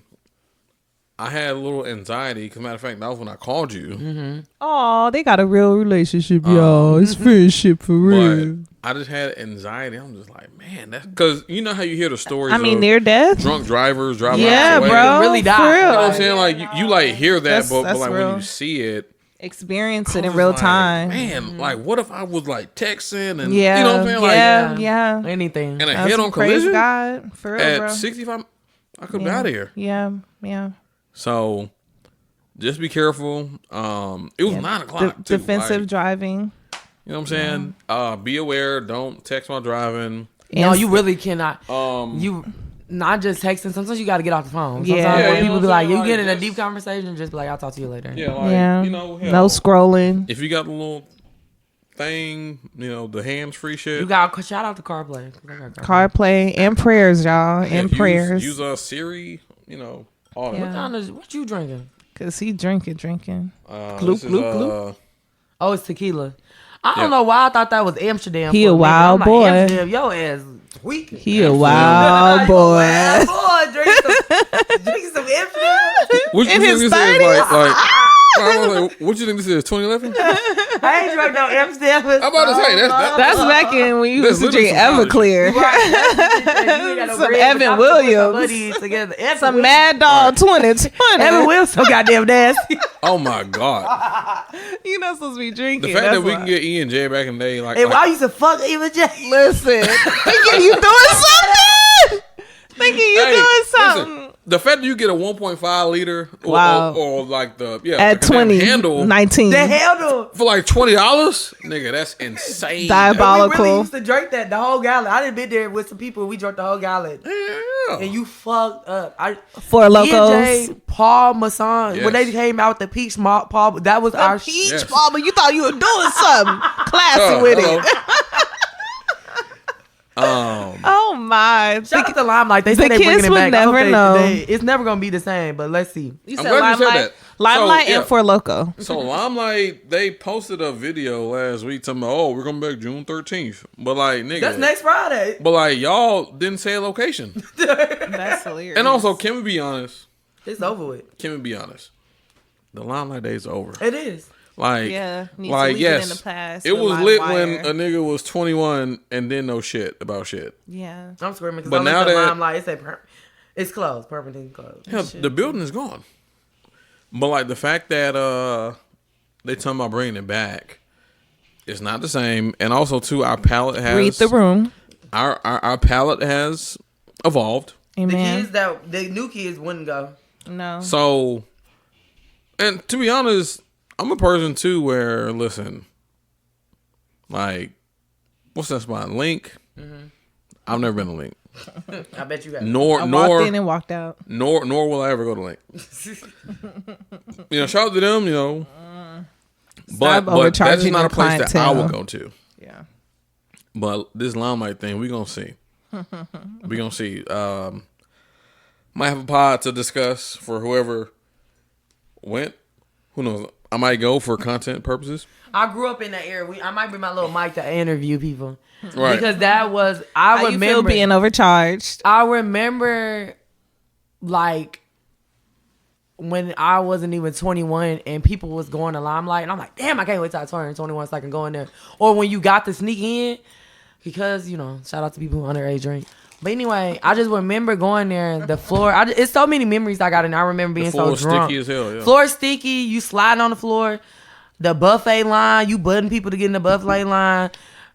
I had a little anxiety. Because matter of fact, that was when I called you. Oh, they got a real relationship, y'all. It's friendship for real. But I just had anxiety. I'm just like, man, that's because you know how you hear the stories. I mean, of near death. drunk drivers driving. Yeah, out the way. bro. Really died. For real. You know what I'm saying? Like you like hear that, That's but like real. when you see it, Experience I it in was real like, time. Man, like what if I was like texting and Yeah. you know what I'm saying? Like yeah. Anything. and a That's head on praise collision God. For real, at bro. 65, I could be Yeah. out of here. Yeah. Yeah. So just be careful. It was 9 o'clock. too. Defensive Like, driving. you know what I'm saying? Be aware. Don't text while driving. No, And you really cannot. Um, You not just texting. Sometimes you got to get off the phone. Sometimes Yeah. Yeah, when you people know be what I'm like, saying? you get Like, in a just- deep conversation, just be like, I'll talk to you later. Yeah, like yeah. you know, hell, No scrolling. if you got the little thing, you know, the hands free shit. You got shout out to CarPlay. 'Cause I got CarPlay. Card play and prayers, y'all. Yeah, And use- prayers. Use a Siri. You know, all that. Yeah. What you drinking? Cause he drinking. This is, gloop, gloop. Oh, it's tequila. I don't Yeah. know why I thought that was Amsterdam. He for a minute. wild I'm boy. Like, Amsterdam, your ass tweaking. He a wild You boy. a wild boy. Drink some Amsterdam. Which In his is 30s? like What you think this is? 2011? I ain't drunk no Amsterdam. I'm about to say That's back in when you That's used to drink literally some Everclear. Some Evan Williams. Together. Some Mad Dog 2020. Evan Williams so goddamn nasty. Oh my god! You're not supposed to be drinking. The fact that we why. can get E and J back in the day, like, Hey, I used to fuck even J. Listen, thinking you doing something. Thinking you doing something. Listen, the fact that you get a 1.5 liter, or like the at the 20 handle 19, The handle for like $20, nigga, that's insane. Diabolical. We really used to drink that the whole gallon. I done been there with some people. We drank the whole gallon. Yeah. And you fucked up. Four Locos. E&J, Paul Masson, Yes. when they came out with the peach Paul, that was our Peach Yes. Palmer. You thought you were doing something classy with hello. it. Um, Oh my! Shout out to Limelight. They the say they kids bringing it would back. I hope never know. it's never gonna be the same, but let's see. You I'm said glad you said Limelight, that. Limelight, So, yeah. and Four Loco. So Limelight, they posted a video last week talking about, oh, we're coming back June 13th. But like, nigga, That's next Friday. but like, y'all didn't say a location. That's hilarious. And also, can we be honest? It's over with. Can we be honest? The Limelight days are over. It is. Like, yeah, need to like leave yes, it in the past. it with was Live lit Wire. when a nigga was 21 and didn't know shit about shit. Yeah, I'm screaming because But I'm now looking at that- Limelight. It's closed. Permanently closed. Hell, the building is gone. But like the fact that they talking about bringing it back, it's not the same. And also too, our palate has read the room. Our palate has evolved. Amen. The new kids wouldn't go. No. So, and to be honest, I'm a person too where, listen, like, what's that spot? Link? Mm-hmm. I've never been to Link. I bet you have. Nor I walked in and walked out. nor will I ever go to Link. Shout out to them, but that's overcharging not a your place that I clientele. would go to. Yeah. But this Limelight thing, we gonna see. We gonna see. Might have a pod to discuss for whoever went. Who knows? I might go for content purposes. I grew up in that area. I might bring my little mic to interview people. Right. Because that was, I How remember. you feel being overcharged? I remember, like, when I wasn't even 21 and people was going to Limelight. And I'm like, damn, I can't wait till I turn 21 so I can go in there. Or when you got to sneak in. Because, shout out to people who underage drink. But anyway, I just remember going there. The floor, it's so many memories I got in. I remember being so drunk. Sticky as hell, yeah. Floor sticky. You sliding on the floor. The buffet line. You butting people to get in the buffet line.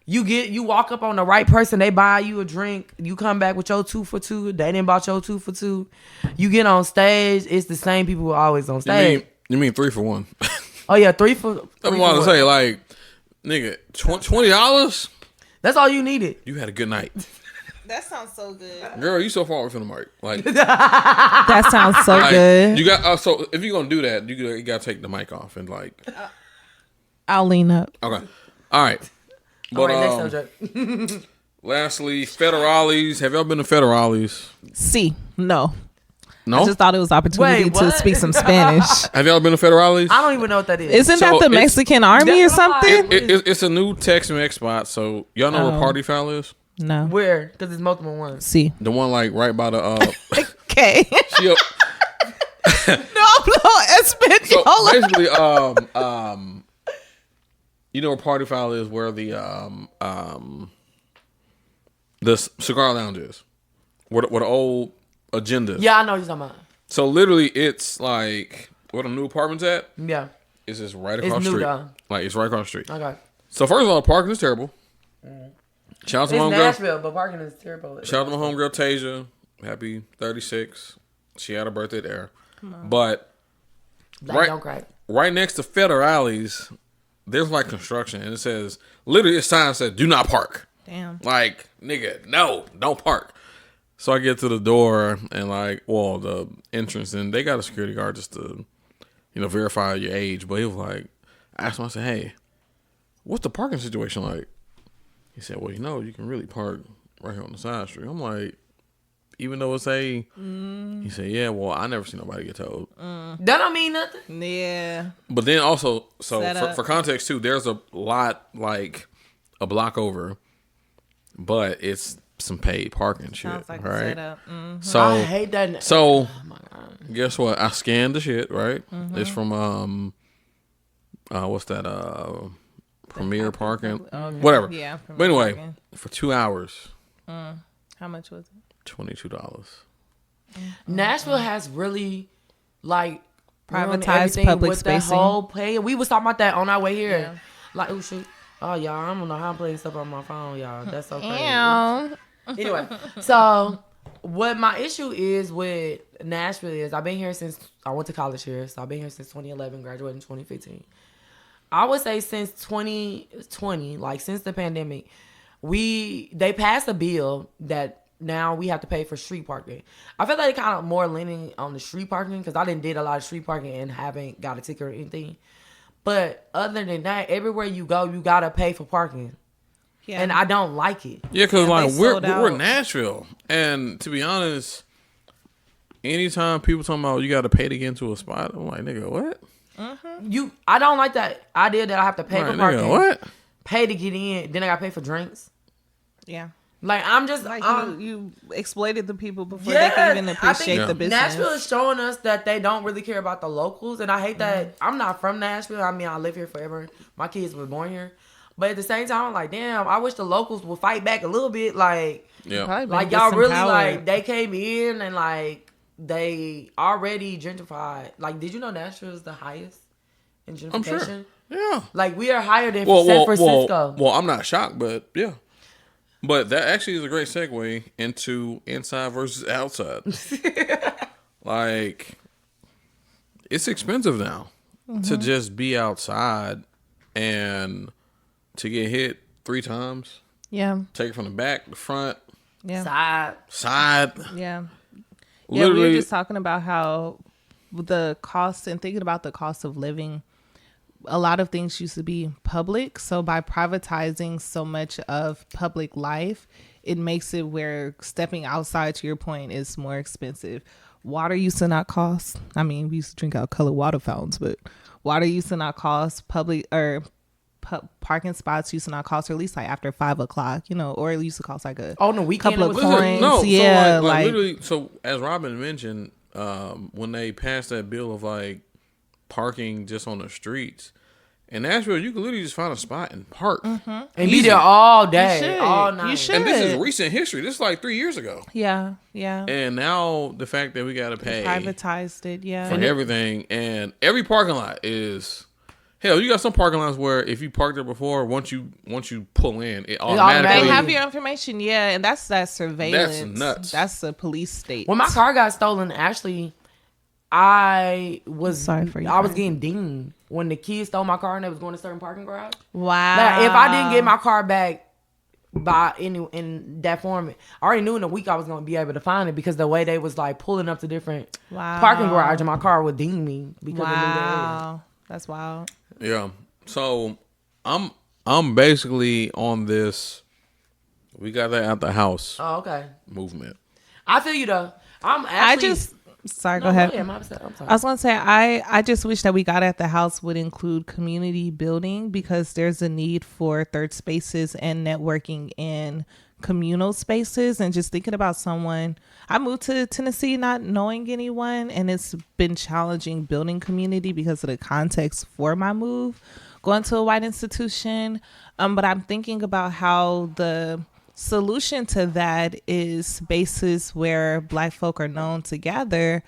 You walk up on the right person. They buy you a drink. You come back with your 2 for 2. They didn't buy your 2 for 2. You get on stage. It's the same people who are always on stage. You mean 3 for 1? Oh yeah, 3 for. I'm about to say, like, nigga, $20. That's all you needed. You had a good night, That sounds so good. girl. You so far away from the mic, like. That sounds so Like, good. you got so if you're gonna do that, you gotta take the mic off and like. I'll lean up. Okay, all right. But All right, next subject. lastly, federales. Have y'all been to federales? See, no. No. I just thought it was opportunity Wait, to what? speak some Spanish. Have y'all been to federales? I don't even know what that is. Isn't So that the it's- Mexican army or That's something? It's a new Tex-Mex spot. So y'all know where Oh. Party Foul is? No. Where? Because it's multiple ones. See. The one like right by the Okay. she up, No, so Espanol. basically you know where Party Foul is, where the cigar lounge is, where the old agenda is. Yeah, I know what you're talking about. So literally, it's like where the new apartment's at. Yeah. It's just right It's across the new, street. though. Like it's right across the street. Okay. So first of all, the parking is terrible. Shout out to It's my homegirl. Nashville, but parking is terrible. Shout out to my homegirl Tasia. Happy 36. She had her birthday there. But Black don't cry. right next to Federales, there's like construction, and it says literally, this sign said "Do not park." Damn. Like, nigga, no, don't park. So I get to the door and the entrance, and they got a security guard just to, verify your age. But he was like, I asked him, I said, hey, what's the parking situation like? He said, well, you can really park right here on the side street. I'm like, even though it's he said, yeah, well, I never seen nobody get told. That don't mean nothing. Yeah. But then also, so Set up. for context too, there's a lot like a block over, but it's some paid parking shit, Sounds like a right? setup. So I hate that. So Oh my God. guess what? I scanned the shit, right? Mm-hmm. It's from what's that? Premier parking, Okay. whatever. Yeah. But anyway, parking. for 2 hours, How much was it? $22. Nashville has really like ruined Privatized everything public with spacing. the whole play. We was talking about that on our way here. Yeah. Like, oh shoot. Oh y'all, I don't know how I'm playing stuff on my phone, y'all. That's so crazy. Ew. Anyway, so what my issue is with Nashville is I went to college here, so I've been here since 2011, graduated in 2015. I would say since 2020, like since the pandemic, they passed a bill that now we have to pay for street parking. I feel like they kind of more leaning on the street parking because I did a lot of street parking and haven't got a ticket or anything. But other than that, everywhere you go, you gotta pay for parking. Yeah. And I don't like it. Yeah, because like they we're sold out. Nashville, and to be honest, anytime people talking about you got to pay to get into a spot, I'm like, nigga, what? I don't like that idea that I have to pay Right, for parking. nigga, what? Pay to get in, then I gotta pay for drinks. Yeah. Like I'm just Like you exploited the people before they yes, could even I appreciate think the business. Nashville is showing us that they don't really care about the locals, and I hate that. I'm not from Nashville. I mean, I live here forever. My kids were born here, but at the same time, I'm like, damn, I wish the locals would fight back a little bit. Like, Yeah. Probably like been y'all really disempowered. like they came in and like they already gentrified. Like, did you know Nashville is the highest in gentrification? I'm sure. Yeah. Like we are higher than Well, San Francisco. well, I'm not shocked, but yeah. But that actually is a great segue into inside versus outside. Like, it's expensive now to just be outside and to get hit 3 times. Yeah. Take it from the back, the front, Yeah. side. Yeah. Yeah, we were Literally, just talking about how the cost and thinking about the cost of living. A lot of things used to be public. So by privatizing so much of public life, it makes it where stepping outside, to your point, is more expensive. Water used to not cost. I mean, we used to drink out colored water fountains, but water used to not cost. Public or parking spots used to not cost, or at least like after 5 o'clock, or it used to cost like a On the weekend, couple it of was coins. no, Yeah, so like like literally. So as Robin mentioned, when they passed that bill of like parking just on the streets in Nashville, you could literally just find a spot and park and be there all day, all night. You should. And this is recent history. This is like 3 years ago. Yeah. And now the fact that we got to pay Privatized it, yeah. for everything, and every parking lot is hell. You got some parking lots where if you parked there before, once you pull in, it automatically They have your information, yeah, and that's that surveillance. That's nuts. That's a police state. When my car got stolen, actually, I was Sorry for you. I was getting dinged when the kids stole my car and they was going to certain parking garage. Wow. Like, if I didn't get my car back by in that form, I already knew in a week I was going to be able to find it because the way they was like pulling up to different parking garage and my car would ding me because of Wow. That's wild. Yeah. So I'm basically on this. We got that out the house Oh, okay. movement. I feel you though. I'm actually. Sorry, No, go ahead. I'm sorry. I was going to say, I just wish that we got at the house would include community building, because there's a need for third spaces and networking in communal spaces. And just thinking about someone, I moved to Tennessee not knowing anyone, and it's been challenging building community because of the context for my move, going to a white institution. But I'm thinking about how the solution to that is spaces where Black folk are known together,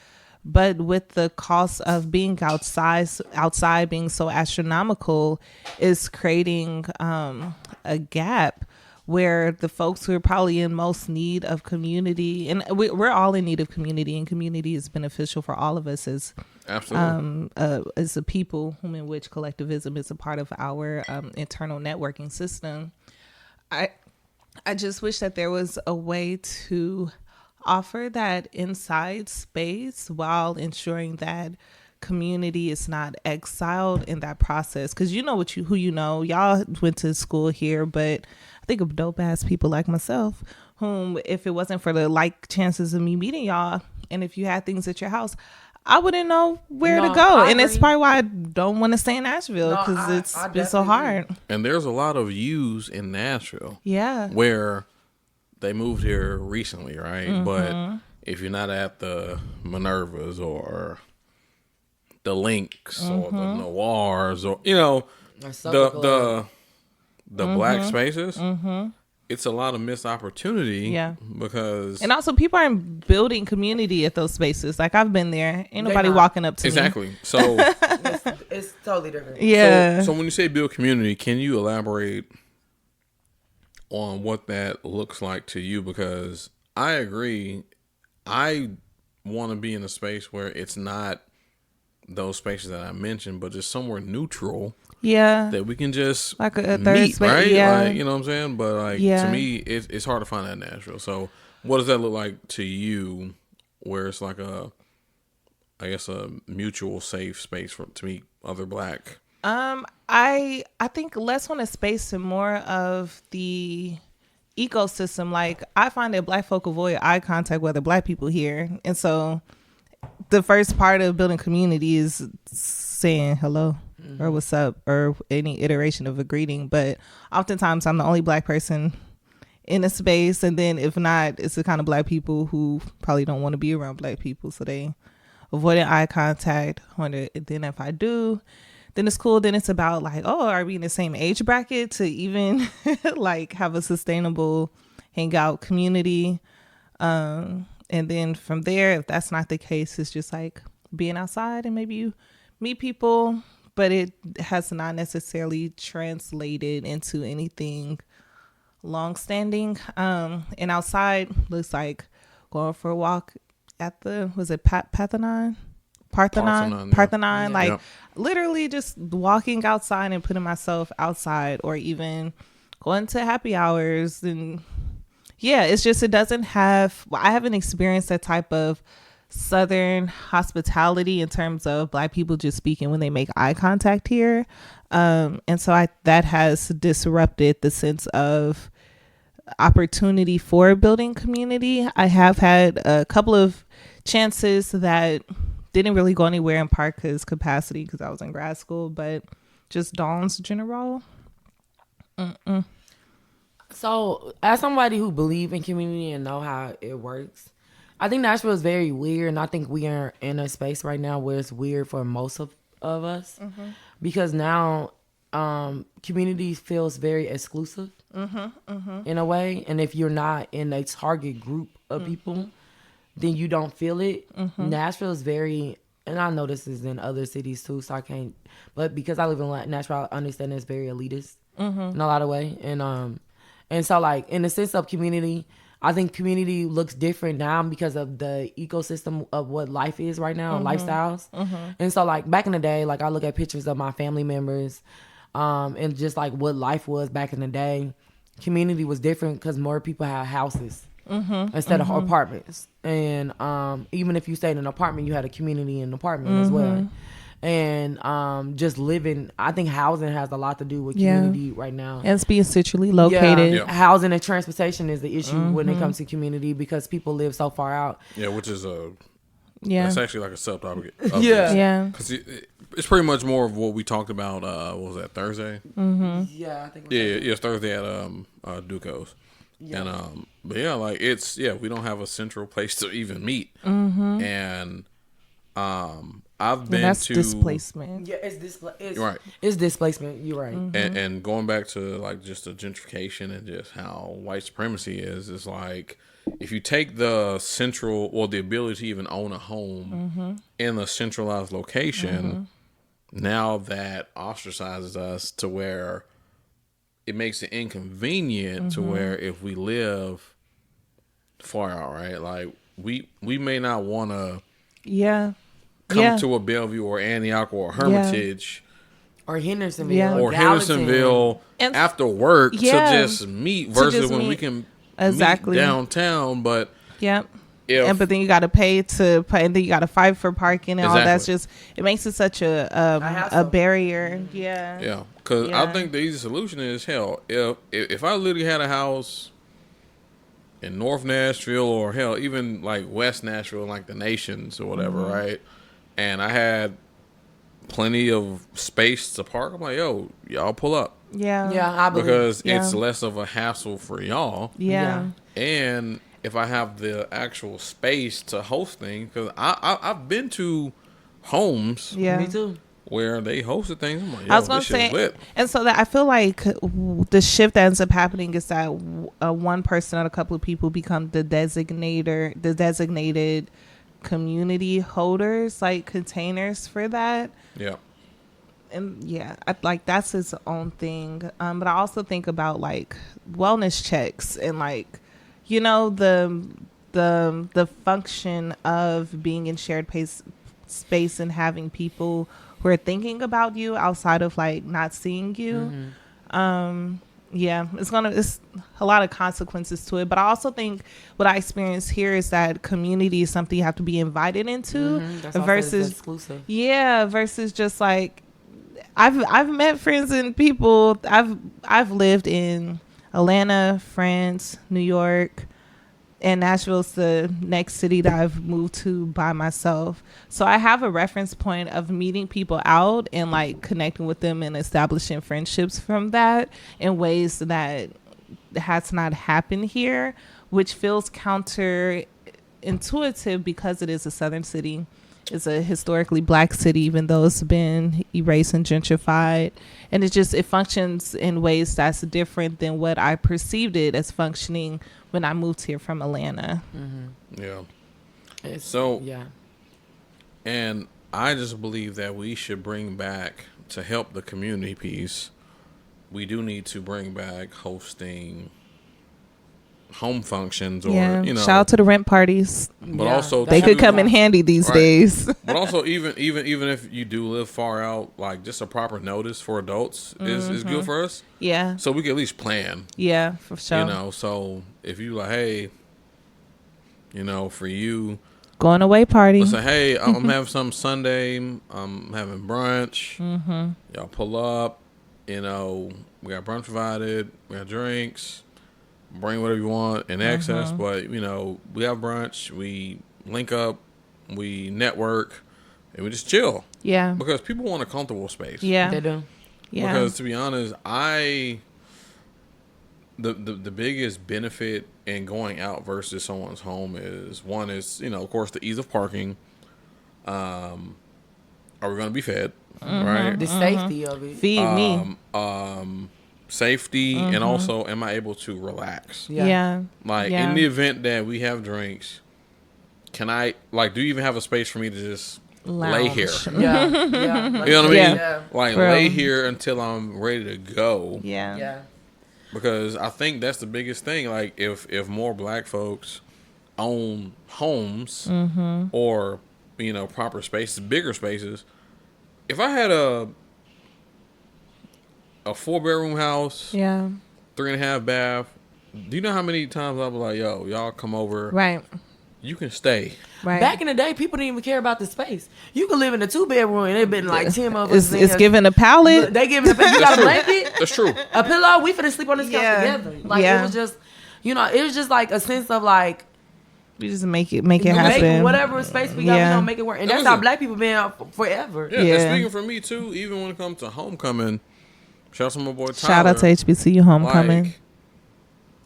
but with the cost of being outside being so astronomical, is creating a gap where the folks who are probably in most need of community, and we're all in need of community, and community is beneficial for all of us as a people, whom in which collectivism is a part of our internal networking system. I just wish that there was a way to offer that inside space while ensuring that community is not exiled in that process. Because you know who you know. Y'all went to school here, but I think of dope ass people like myself, whom if it wasn't for the chances of me meeting y'all, and if you had things at your house, I wouldn't know where to go. And it's probably why I don't want to stay in Nashville, because it's been so hard. And there's a lot of yous in Nashville. Yeah. Where they moved here recently, right? But if you're not at the Minervas or the Links or the Noirs or the black spaces. It's a lot of missed opportunity. Because and also people aren't building community at those spaces. Like I've been there, ain't nobody walking up to me. Exactly. So it's totally different. Yeah. So when you say build community, can you elaborate on what that looks like to you? Because I agree, I want to be in a space where it's not those spaces that I mentioned, but just somewhere neutral. Yeah. That we can just like a third meet, space, right? yeah. Like, you know what I'm saying? But like to me, it's hard to find that in Nashville. So what does that look like to you? Where it's like a mutual safe space to meet other black. I think less on a space and more of the ecosystem. Like I find that black folk avoid eye contact with other black people here, and so the first part of building community is saying hello or what's up or any iteration of a greeting. But oftentimes I'm the only black person in a space, and then if not, it's the kind of black people who probably don't want to be around black people, so they avoid eye contact. Then if I do, then it's cool. Then it's about like, oh, are we in the same age bracket to even like have a sustainable hangout community? And then from there, if that's not the case, it's just like being outside and maybe you meet people, but it has not necessarily translated into anything long-standing. And outside looks like going for a walk at the, was it Parthenon? Yeah. Like literally just walking outside and putting myself outside, or even going to happy hours. And yeah, it's just, it doesn't have, I haven't experienced that type of Southern hospitality in terms of black people just speaking when they make eye contact here. And so that has disrupted the sense of opportunity for building community. I have had a couple of chances that didn't really go anywhere in part because capacity, because I was in grad school, but just Dawn's general. So as somebody who believe in community and know how it works, I think Nashville is very weird, and I think we are in a space right now where it's weird for most of us, because now community feels very exclusive in a way, and if you're not in a target group of people, then you don't feel it. Nashville is very, and I know this is in other cities too, so I can't, but because I live in Nashville, I understand it's very elitist in a lot of way, and so like in the sense of community, I think community looks different now because of the ecosystem of what life is right now, and lifestyles. And so like back in the day, like I look at pictures of my family members, and just like what life was back in the day, community was different because more people had houses instead of apartments. And even if you stayed in an apartment, you had a community in an apartment as well. And just living, I think housing has a lot to do with community right now. And it's being centrally located. Yeah. Housing and transportation is the issue when it comes to community, because people live so far out. Yeah, which is that's actually like a subtopic. Because it's pretty much more of what we talked about. What was that, Thursday? Yeah, I think. It's Thursday at Duco's. Yeah. And but yeah, like we don't have a central place to even meet. And I've been that's to displacement. Yeah, it's right. It's displacement. You're right. And going back to like just the gentrification and just how white supremacy is like, if you take the central or the ability to even own a home in a centralized location, now that ostracizes us to where it makes it inconvenient to where if we live far out, right? Like we may not want to come to a Bellevue or Antioch or Hermitage or Hendersonville or Hendersonville after work to just meet versus when we can meet downtown. But but then you got to pay to pay, and then you got to fight for parking and all. That's just, it makes it such a barrier. Because I think the easy solution is, hell, if I literally had a house in North Nashville, or hell, even like West Nashville, like the Nations or whatever, right? And I had plenty of space to park, I'm like, yo, y'all pull up. I believe. Because it's less of a hassle for y'all. And if I have the actual space to host things, because I've been to homes Yeah. Me too. where they hosted things. I'm like, I was yo, gonna this shit's say, lit. and so that I feel like the shift that ends up happening is that one person or a couple of people become the designated community holders, like containers for that. Yeah. And yeah, like that's its own thing. But I also think about like wellness checks and like, you know, the function of being in shared space and having people who are thinking about you outside of like not seeing you. Yeah, it's a lot of consequences to it. But I also think what I experience here is that community is something you have to be invited into That's also versus exclusive. Yeah, versus just like I've met friends and people. I've lived in Atlanta, France, New York, and Nashville's the next city that I've moved to by myself. So I have a reference point of meeting people out and like connecting with them and establishing friendships from that in ways that has not happened here, which feels counterintuitive because it is a southern city. It's a historically black city, even though it's been erased and gentrified. And it functions in ways that's different than what I perceived it as functioning when I moved here from Atlanta. Yeah. Yeah. And I just believe that we should bring back, to help the community piece, we do need to bring back hosting home functions, or you know, shout out to the rent parties. but also They could come in handy. handy these days. But also, even if you do live far out, like just a proper notice for adults is good for us. Yeah. So we can at least plan. Yeah, for sure. You know, so if you like, hey, you know, for you, going away party. let's say, hey, I'm having some Sunday. I'm having brunch. Y'all pull up. You know, we got brunch provided. We got drinks. Bring whatever you want and access, but you know, we have brunch, we link up, we network, and we just chill. Yeah. Because people want a comfortable space. Yeah. They do. Yeah. Because to be honest, the biggest benefit in going out versus someone's home is, one is, you know, of course, the ease of parking. Are we gonna be fed? Right? The safety of it. Feed me. Safety, and also, am I able to relax? Yeah. Like, in the event that we have drinks, can I, like, do you even have a space for me to just lay here? Yeah. You know what I mean? Yeah. Like, Bro. lay here until I'm ready to go. Yeah. Yeah. Because I think that's the biggest thing. Like, if more black folks own homes or, you know, proper spaces, bigger spaces, if I had a 4-bedroom house, 3.5 bath. Do you know how many times I was like, yo, y'all come over. Right. You can stay. Right. Back in the day, people didn't even care about the space. You could live in a 2-bedroom and it been like 10 of us. It's giving a pallet. They giving a pallet. You got a blanket, That's true. a pillow. We finna sleep on this couch Yeah. together. Like Yeah. it was just, you know, it was just like a sense of like, We just make it happen. whatever space we got, we Yeah. gonna make it work. And that's how black people been out forever. Yeah, Yeah. and speaking for me too, even when it comes to homecoming, shout out to my boy Tyler. Shout out to HBCU homecoming. Like,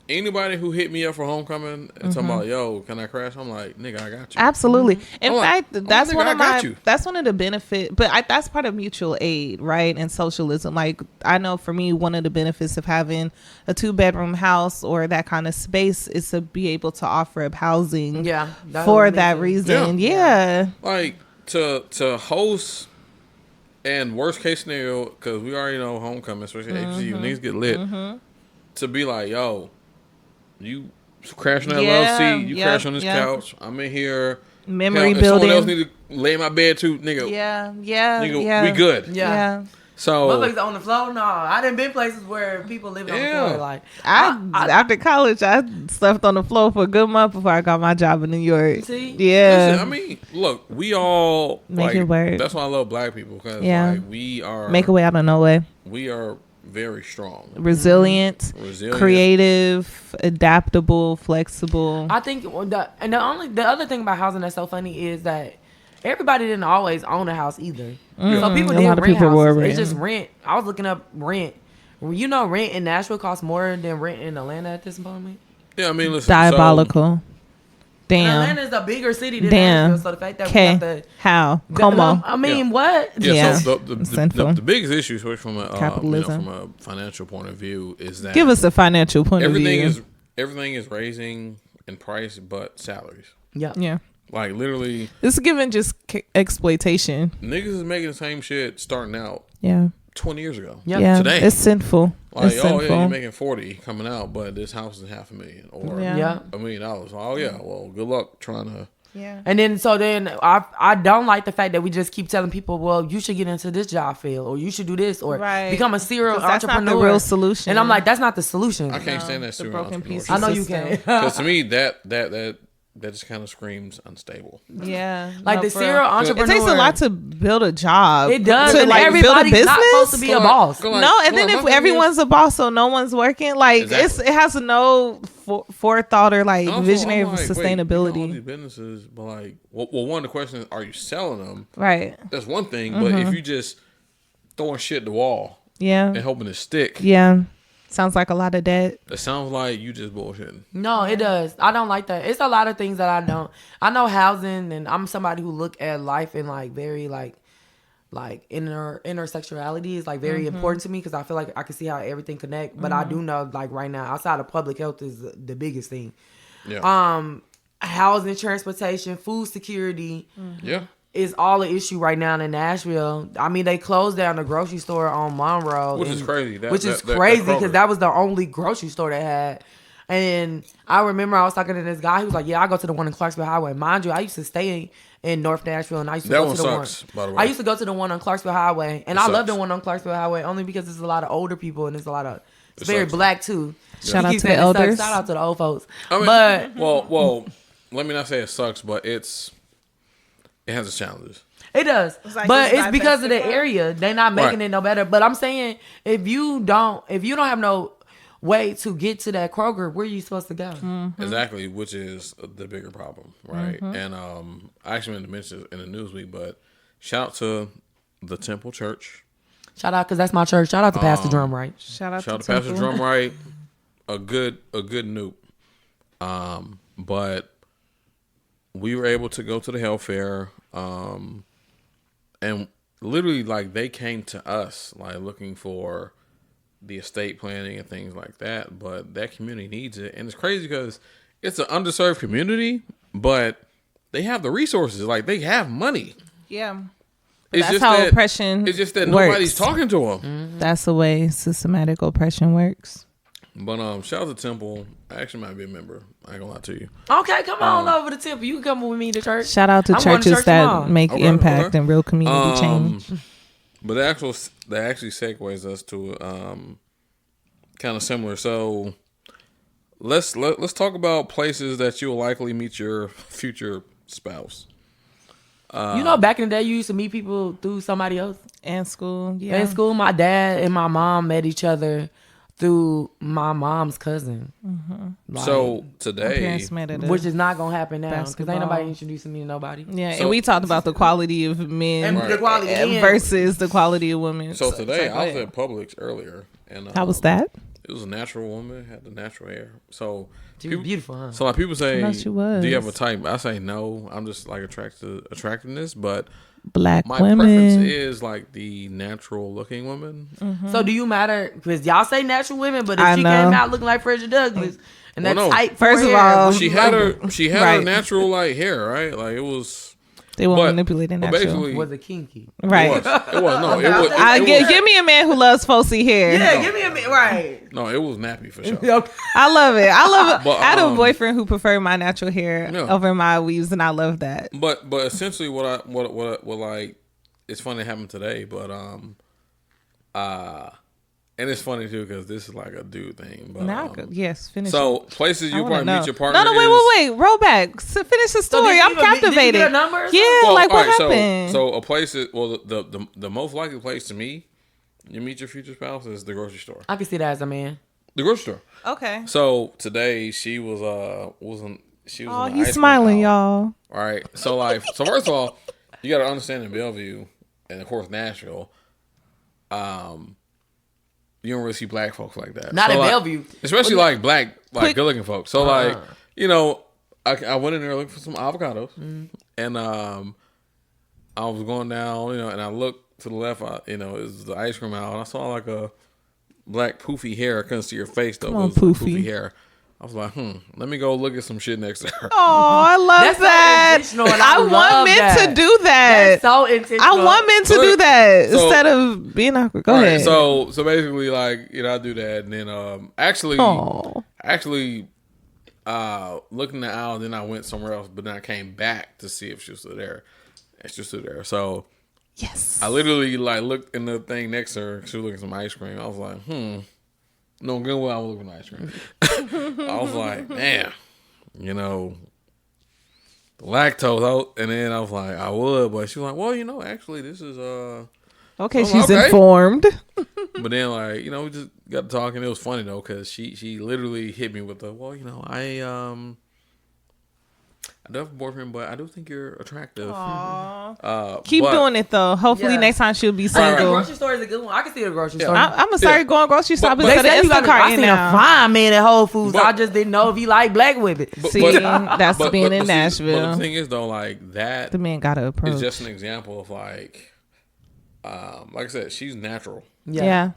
anybody who hit me up for homecoming and talking about, yo, can I crash? I'm like, nigga, I got you. Absolutely. In I'm like, fact, that's nigga, one I of got you. that's one of the benefits, but that's part of mutual aid, right? And socialism. Like, I know for me, one of the benefits of having a 2-bedroom house or that kind of space is to be able to offer up housing for that reason. Yeah. Like, to host, and worst case scenario, because we already know homecoming, especially HBCU, niggas get lit, to be like, yo, you crash on that love seat, you crash on this couch, I'm in here. Memory Hell, building. Someone else need to lay in my bed too, nigga. Nigga, we good. Yeah. So, Motherfuckers on the floor? No, I done been places where people living on the floor. Like, after college, I slept on the floor for a good month before I got my job in New York. See? Yeah. listen, I mean, look, we all Make it work. That's why I love black people, because like, we are make a way out of no way. We are very strong, resilient, creative, adaptable, flexible. I think the other thing about housing that's so funny is that everybody didn't always own a house either. So people did rent houses. It's just rent. I was looking up rent. You know, rent in Nashville costs more than rent in Atlanta at this moment. Yeah, I mean, listen, diabolical. Damn. Atlanta is a bigger city than Damn. Nashville, so the fact that we have to... How? Come on. I mean, what? Yeah. So Sinful. the biggest issue, especially from a Capitalism. from a financial point of view, is that Give us a financial point of everything view. everything is raising in price, but salaries. Yeah. Like literally, This is giving just exploitation. niggas is making the same shit starting out Yeah. 20 years ago. Yep. Yeah. Today. It's sinful. Like, It's oh sinful. yeah, you're making 40 coming out, but this house is $500,000 or Yeah. $1 million. Oh yeah, well, good luck trying to. Yeah. And then I don't like the fact that we just keep telling people, well, you should get into this job field, or you should do this, or Right. become a serial 'Cause that's entrepreneur. not the real solution. And I'm like, that's not the solution. I can't stand that the serial broken entrepreneurship. pieces. I know you system. can. Because to me, that just kind of screams unstable. Yeah. Like No, the for serial real. entrepreneur. It takes a lot to build a job. It does. To And like build a everybody's business. not supposed to be a boss. No, and then if everyone's a boss, so no one's working, like Exactly. it has no forethought or like Also, visionary I'm of like, wait, sustainability. you got all these businesses, but like, well, one of the questions is, are you selling them? Right. That's one thing, but if you just throwing shit at the wall Yeah. and hoping to stick, Yeah. Sounds like a lot of debt. it sounds like you just bullshitting. No, it does. I don't like that. It's a lot of things that I don't. I know housing, and I'm somebody who look at life in like very like intersectionality is like very important to me, because I feel like I can see how everything connect. But I do know like right now, outside of public health is the biggest thing. Yeah. Housing, transportation, food security. Yeah. Is all an issue right now in Nashville. I mean, they closed down the grocery store on Monroe, Which is crazy. Which is crazy because that was the only grocery store they had. And I remember I was talking to this guy who was like, "Yeah, I go to the one in Clarksville Highway." Mind you, I used to stay in North Nashville, and I used to That go one to the sucks, by the way. I used to go to the one on Clarksville Highway, and It I love sucks. the one on Clarksville Highway only because there's a lot of older people and there's a lot of It very sucks. black too. Shout He out keeps to the saying it sucks. elders. Shout out to the old folks. I mean, But well, let me not say it sucks, but it has its challenges. it does, like but it's it's because of the divestiture. area. They're not making Right. it no better. But I'm saying if you don't have no way to get to that Kroger, where are you supposed to go? Exactly, which is the bigger problem, right? And I actually meant to mention it in the Newsweek, but shout out to the Temple Church. Shout out, because that's my church. Shout out to Pastor Drum, right? Shout out Shout out to to Pastor Temple. Drumright, a good noob. But we were able to go to the health fair, and literally like they came to us like looking for the estate planning and things like that. But that community needs it, and it's crazy because it's an underserved community, but they have the resources. Like they have money. Yeah. It's That's just how that, oppression It's just that works. nobody's talking to them. That's the way systematic oppression works. But shout out to Temple. I actually might be a member. I ain't gonna lie to you. Okay, come on over to Temple. You can come with me to church. Shout out to I'm going churches church that tomorrow. make Okay, impact okay. and real community change. But that actually segues us to kind of similar. So let's talk about places that you'll likely meet your future spouse. You know, back in the day, you used to meet people through somebody else. And school, yeah. In school, my dad and my mom met each other through my mom's cousin. Like, So My today, parents met at a, which is not gonna happen now because ain't basketball. nobody introducing me to nobody. yeah, So- and we talked about the quality of men And the quality of men. versus the quality of women. so today it's I was like, at Publix earlier, and how was that? It was a natural woman, had the natural hair. So She was beautiful, huh? So like people say, No, she was. do you have a type? I say no. I'm just like attracted to attractiveness, but Black my preference women. is like the natural looking woman. So do you matter? Because y'all say natural women, but if I she know. came out looking like Frederick Douglass and that Well, no. tight First of forehead, all, would She you had like her she had Right. her natural like hair, right? Like it was They were but- manipulating but natural. basically was it kinky? Right. It was no, it was I it give, was, give me a man who loves falsy hair. Yeah, give me a minute. Right. no, it was nappy for sure. Okay. I love it. I love it. But, I had a um, boyfriend who preferred my natural hair Yeah. over my weaves, and I love that. But essentially what like it's funny it happened today, but and it's funny too because this is like a dude thing. But Now, yes, finish. so it. places I you wanna probably know. meet your partner. No, wait. Roll back. Finish the story. did you I'm even- did you captivated. get a number or something? Yeah, Well, like what alright, happened? So a place is the most likely place to meet you meet your future spouse is the grocery store. I can see that as a man. The grocery store. Okay. So today she was she was Oh, in the he's ice cream smiling, aisle. y'all. All right. So like first of all, you got to understand in Bellevue and of course Nashville, you don't really see black folks like that. Not So, in like, Bellevue. especially like black Quick- good looking folks. So like you know. I went in there looking for some avocados, and I was going down, and I looked to the left. It was the ice cream aisle, and I saw like a black poofy hair. I couldn't see her face though. Come on, it was like poofy. poofy hair. I was like, let me go look at some shit next to her. Oh, I love That's so that. intentional, and I love want men that. to do that. That's so intentional. I want men to do that So- instead of being awkward. Go All right, ahead. so basically, like, I do that, and then actually looking the aisle, then I went somewhere else, but then I came back to see if she was still there, and she was still there. So yes, I literally like looked in the thing next to her. She was looking at some ice cream. I was like, no good well I was looking at ice cream. I was like, man, the lactose. And then I was like, I would, but she was like, well, actually, this is okay. I'm She's like, okay. informed. But then, like, we just got to talking. It was funny though, because she literally hit me with the, I do have a boyfriend, but I do think you're attractive. Keep doing it though. Hopefully Yeah. next time she'll be The single. grocery store is a good one. I can see the grocery store. I'm gonna start going grocery shopping But- instead They of say you got Instacart I seen now. a fine man at Whole Foods. But- I just didn't know if he liked black women. See, that's being in see, Nashville. But the thing is though, like that The man got to approach. is just an example of like I said, she's natural, yeah,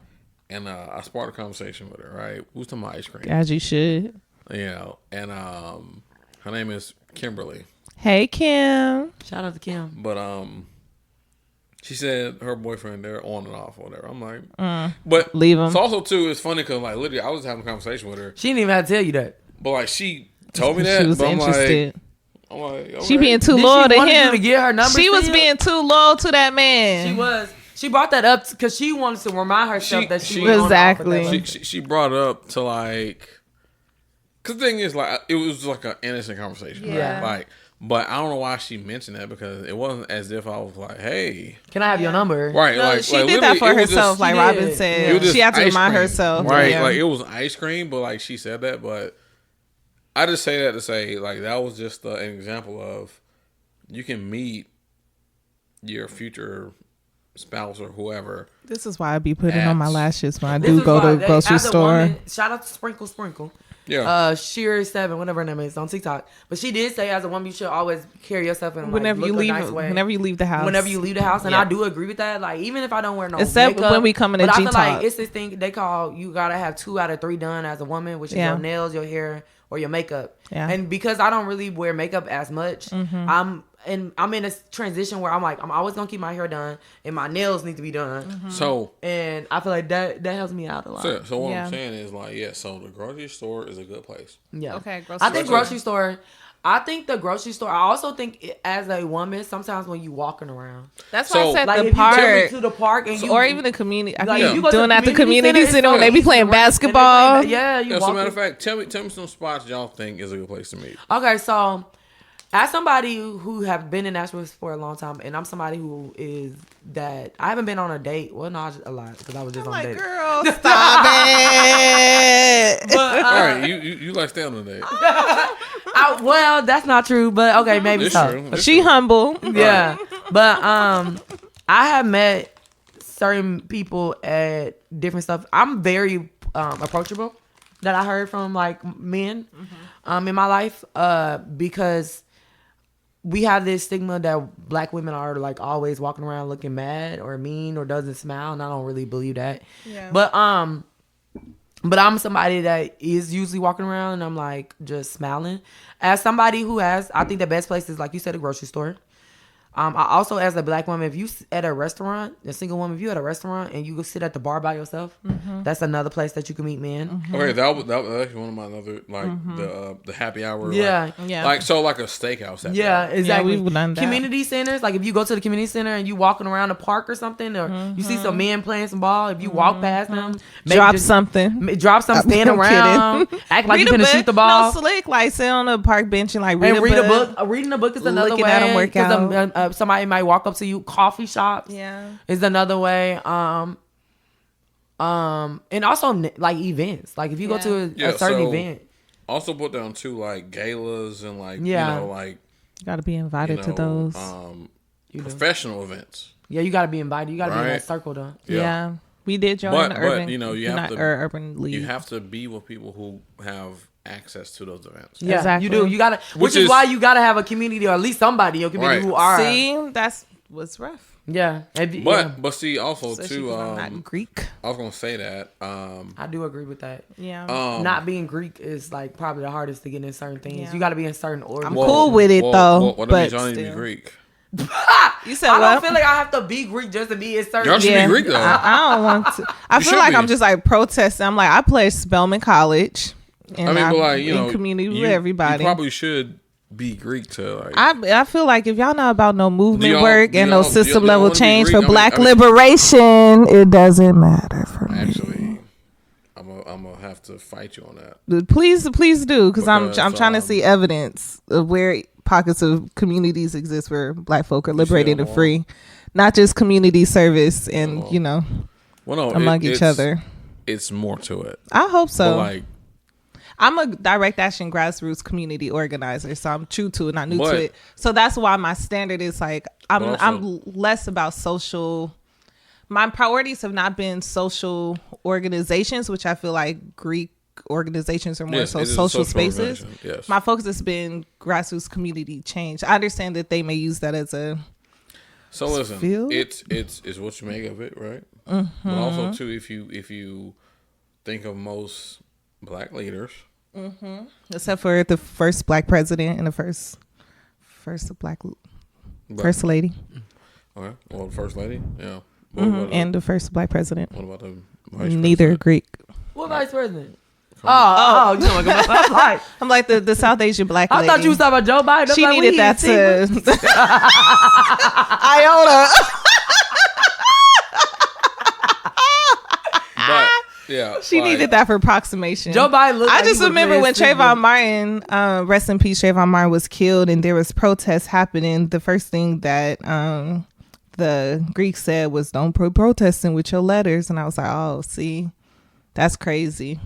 and I sparked a conversation with her. Right, we was talking about ice cream, as you should. and her name is Kimberly. Hey Kim. Shout out to Kim. But she said her boyfriend, they're on and off or whatever. I'm like, but Leave 'em. It's also too. It's funny because like literally, I was having a conversation with her, She didn't even have to tell you that. but like she told me that. She was but interested. I'm like, okay. She being too Did loyal she to want you him. to get her number She was still? being too loyal to that man. She was. She brought that up because she wanted to remind herself that she went on and off with that Exactly. man. she brought it up to like, cause the thing is like it was like an innocent conversation, Yeah. right? Like, but I don't know why she mentioned that because it wasn't as if I was like, hey, Can I have your number? right? No, like she like, did that for literally, it was herself, just- like She Robin did. it said. was just She had to ice remind cream, herself. right? Yeah. Like it was ice cream, but like she said that, but I just say that to say like that was just an example of you can meet your future spouse or whoever. This is why I be putting on my Apps. lashes when I This do is go why to they- grocery as a store. woman, shout out to Sprinkle. Yeah. Sheer7, whatever her name is, on TikTok. But she did say, as a woman, you should always carry yourself in Whenever like, you look leave, a nice way. whenever you leave the house. Whenever you leave the house, and Yeah. I do agree with that. Like, even if I don't wear no Except makeup, when we come in a but I feel G-Talk. like it's this thing they call you gotta have 2 out of 3 done as a woman, which is Yeah. your nails, your hair, or your makeup. Yeah. And because I don't really wear makeup as much, I'm in a transition where I'm like, I'm always gonna keep my hair done and my nails need to be done. So And I feel like that helps me out a lot. so what Yeah. I'm saying is like so the grocery store is a good place. Yeah. Okay, I grocery think grocery store. I think the grocery store. I also think as a woman, sometimes when you walking around, That's why So- I said like the if you take me park. to the park and you, Or even the community. I like, be if you go to doing at the community it's center when so they be easy playing to run, and they basketball. play- yeah, you Yeah, so walk. matter of fact, tell me some spots y'all think is a good place to meet. Okay, so as somebody who have been in Nashville for a long time, and I'm somebody who is that I haven't been on a date. Well, not a lot because I was just on a Like, date. girl, stop it. But, All right, you like staying on a date. well, that's not true. But okay, maybe It's so. true. It's She true. humble. Yeah, but I have met certain people at different stuff. I'm very approachable. That I heard from like men in my life because we have this stigma that black women are like always walking around looking mad or mean or doesn't smile, and I don't really believe that. Yeah. But I'm somebody that is usually walking around and I'm like just smiling. As somebody who has, I think the best place is like you said, a grocery store. I also, as a black woman, if you at a restaurant, a single woman, if you at a restaurant and you go sit at the bar by yourself, that's another place that you can meet men. Okay, that was actually one of my other like the happy hour. Yeah. like, Yeah. Like so, like a steakhouse. happy Yeah, hour. exactly. we've done that. Community centers, like if you go to the community center and you walking around the park or something, or you see some men playing some ball, if you walk past them, maybe Drop just- something. drop some, stand I'm around, act like Read you a finna book. shoot the ball. No, slick. Like sit on a park bench and like read, And read a book. Reading a book is another Looking way. at 'em work 'Cause, out. somebody might walk up to you. Coffee shops Yeah. is another way. And also like events. Like if you go to a certain so event, Also put down too like galas and like Yeah. like Got to be invited you to know, those. professional events. yeah, you got to be invited. You got to be in Right. that circle though. Yeah. We did join But- the but, urban, you know, you have not to- urban league. You have to be with people who have access to those events. Yeah, Exactly. you do. You gotta, which is why you gotta have a community or at least somebody in your community who are. See, that's what's rough. Yeah, but see also Especially too. 'cause I'm not Greek. I was gonna say that. I do agree with that. Yeah. Not being Greek is like probably the hardest to get in certain things. Yeah. You got to be in certain orders. I'm cool with it though. What but means y'all need to be still. Greek? You said I what? don't feel like I have to be Greek just to be in certain. Y'all should be Greek though. I don't want to. I You feel should like be. I'm just like protesting. I'm like I played Spelman College. And I mean, but like in community with everybody. You probably should be Greek to like. I feel like if y'all know about no movement y'all- work do and no y'all- system do y'all level wanna be change Greek? for I mean- black I mean- liberation, it doesn't matter for me. Actually, I'm gonna have to fight you on that. Please do because I'm Because, trying to see evidence of where pockets of communities exist where black folk are liberated and more. free, not just community service and more. Well, no, among each other. It's more to it. I hope so. But like, I'm a direct action grassroots community organizer, so I'm true to it, not new But- to it. So that's why my standard is like I'm But also- less about social. My priorities have not been social organizations, which I feel like Greek organizations are more Yes, so it is a social social spaces. organization, yes. My focus has been grassroots community change. I understand that they may use that as a so listen, field? it's what you make of it, right? Mm-hmm. But also too, if you think of most black leaders, except for the first black president and the first black first lady okay, well, the first lady, yeah, what about and the first black president. what about the vice Neither president? Greek. What vice president? Oh, you know what I'm like. I'm like the South Asian black I lady. thought you was talking about Joe Biden. I'm She like, needed that to Iona. But yeah, She like, needed that for approximation. Joe Biden looked I like just he was remember very when stupid. Trayvon Martin, rest in peace, Trayvon Martin was killed, and there was protests happening. The first thing that the Greeks said was, "Don't protesting with your letters," and I was like, "Oh, see, that's crazy,"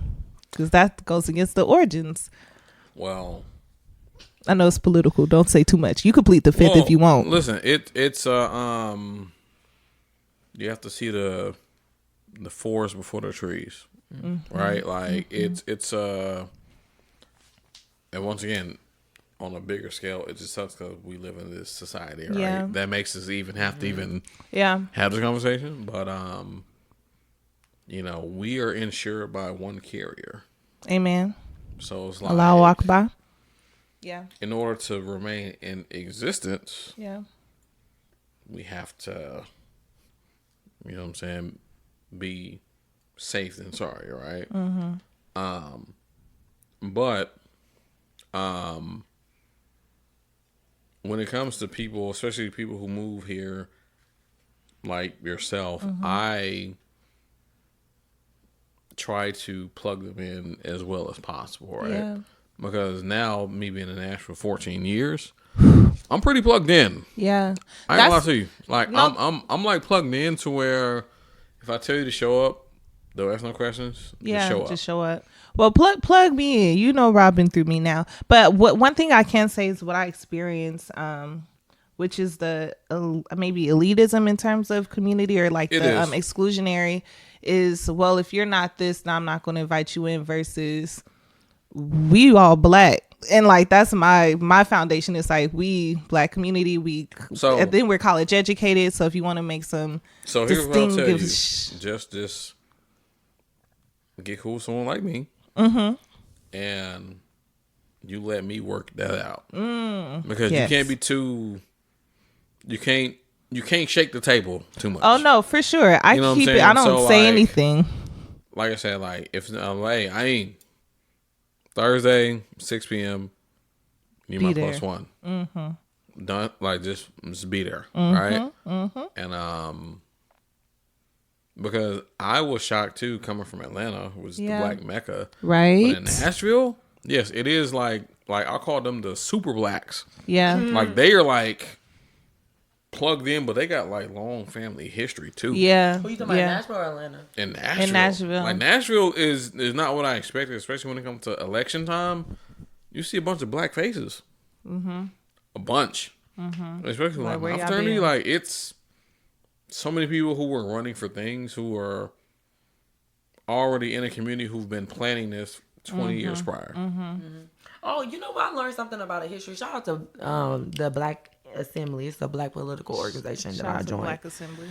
because that goes against the origins. Well, I know it's political. Don't say too much. You could plead the fifth if you want. Listen, it's you have to see the forest before the trees, right? Like it's and once again, on a bigger scale, it just sucks because we live in this society, right? Yeah. That makes us even have to even Yeah. have this conversation. But we are insured by one carrier, Amen. so it's like Allahu Akbar. Yeah. in order to remain in existence, Yeah. we have to, you know what I'm saying, be safe than sorry, right? But when it comes to people, especially people who move here, like yourself, I try to plug them in as well as possible, right? Yeah. Because now, me being in Nashville 14 years, I'm pretty plugged in. Yeah. I ain't gonna lie to you. Like I'm like plugged in to where if I tell you to show up, don't ask no questions. Yeah, just show up. Well, plug me in. You know Robin through me now. But one thing I can say is what I experienced, which is the maybe elitism in terms of community or like It the is. exclusionary is, well, if you're not this, then I'm not going to invite you in versus we all black. And like that's my foundation is like we black community, So- and then we're college educated, so if you want to make some So here's what I'll tell you. distinctive Just this get cool with someone like me. And you let me work that out. Because Yes. you can't be too you can't shake the table too much. Oh no, for sure. I You know what I'm keep it. saying? I don't So, say like, anything. Like I said, like if hey, I ain't Thursday, 6 p.m. You Be my there. plus one. Done. Like just be there, right? And because I was shocked too, coming from Atlanta, which is Yeah. the Black Mecca, Right. But in Nashville, yes, it is like I call them the super blacks. Yeah. Like they are like plugged in, but they got like long family history too. Yeah. Who you talking about, Yeah. Nashville or Atlanta? In Nashville. Nashville. Like Nashville is not what I expected, especially when it comes to election time. You see a bunch of black faces. A bunch. Especially like where my y'all fraternity. been? Like it's so many people who were running for things who are already in a community who've been planning this 20 years prior. Oh, you know what? I learned something about a history. Shout out to the Black Assembly. It's a black political organization that I joined. Black Assembly.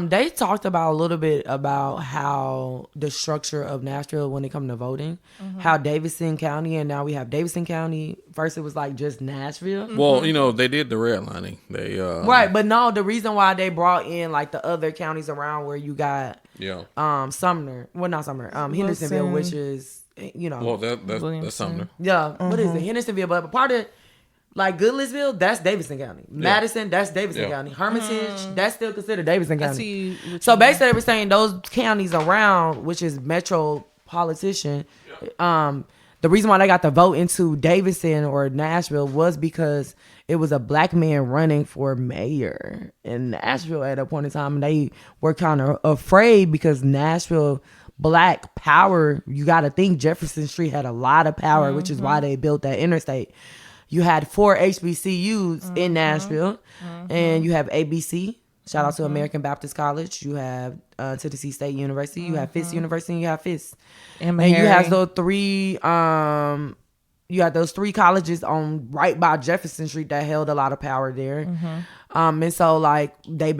They talked about a little bit about how the structure of Nashville when it comes to voting, how Davidson County, and now we have Davidson County. First, it was like just Nashville. Well, you know, they did the redlining. They Right, but no, the reason why they brought in like the other counties around where you got Sumner, well not Sumner, Hendersonville, which is well that's Sumner. Yeah, what is it? Hendersonville, but part of like Goodlettsville, that's Davidson County. Madison, that's Davidson County. Hermitage, that's still considered Davidson County. So basically, they were saying those counties around, which is metropolitan, the reason why they got the vote into Davidson or Nashville was because it was a black man running for mayor in Nashville at a point in time. And they were kind of afraid because Nashville black power, you got to think Jefferson Street had a lot of power, which is why they built that interstate. You had 4 HBCUs in Nashville, and you have ABC. Shout out to American Baptist College. You have Tennessee State University. You have Fisk University. And you have Fisk, and you have those three. You had those 3 colleges on right by Jefferson Street that held a lot of power there. And so like they've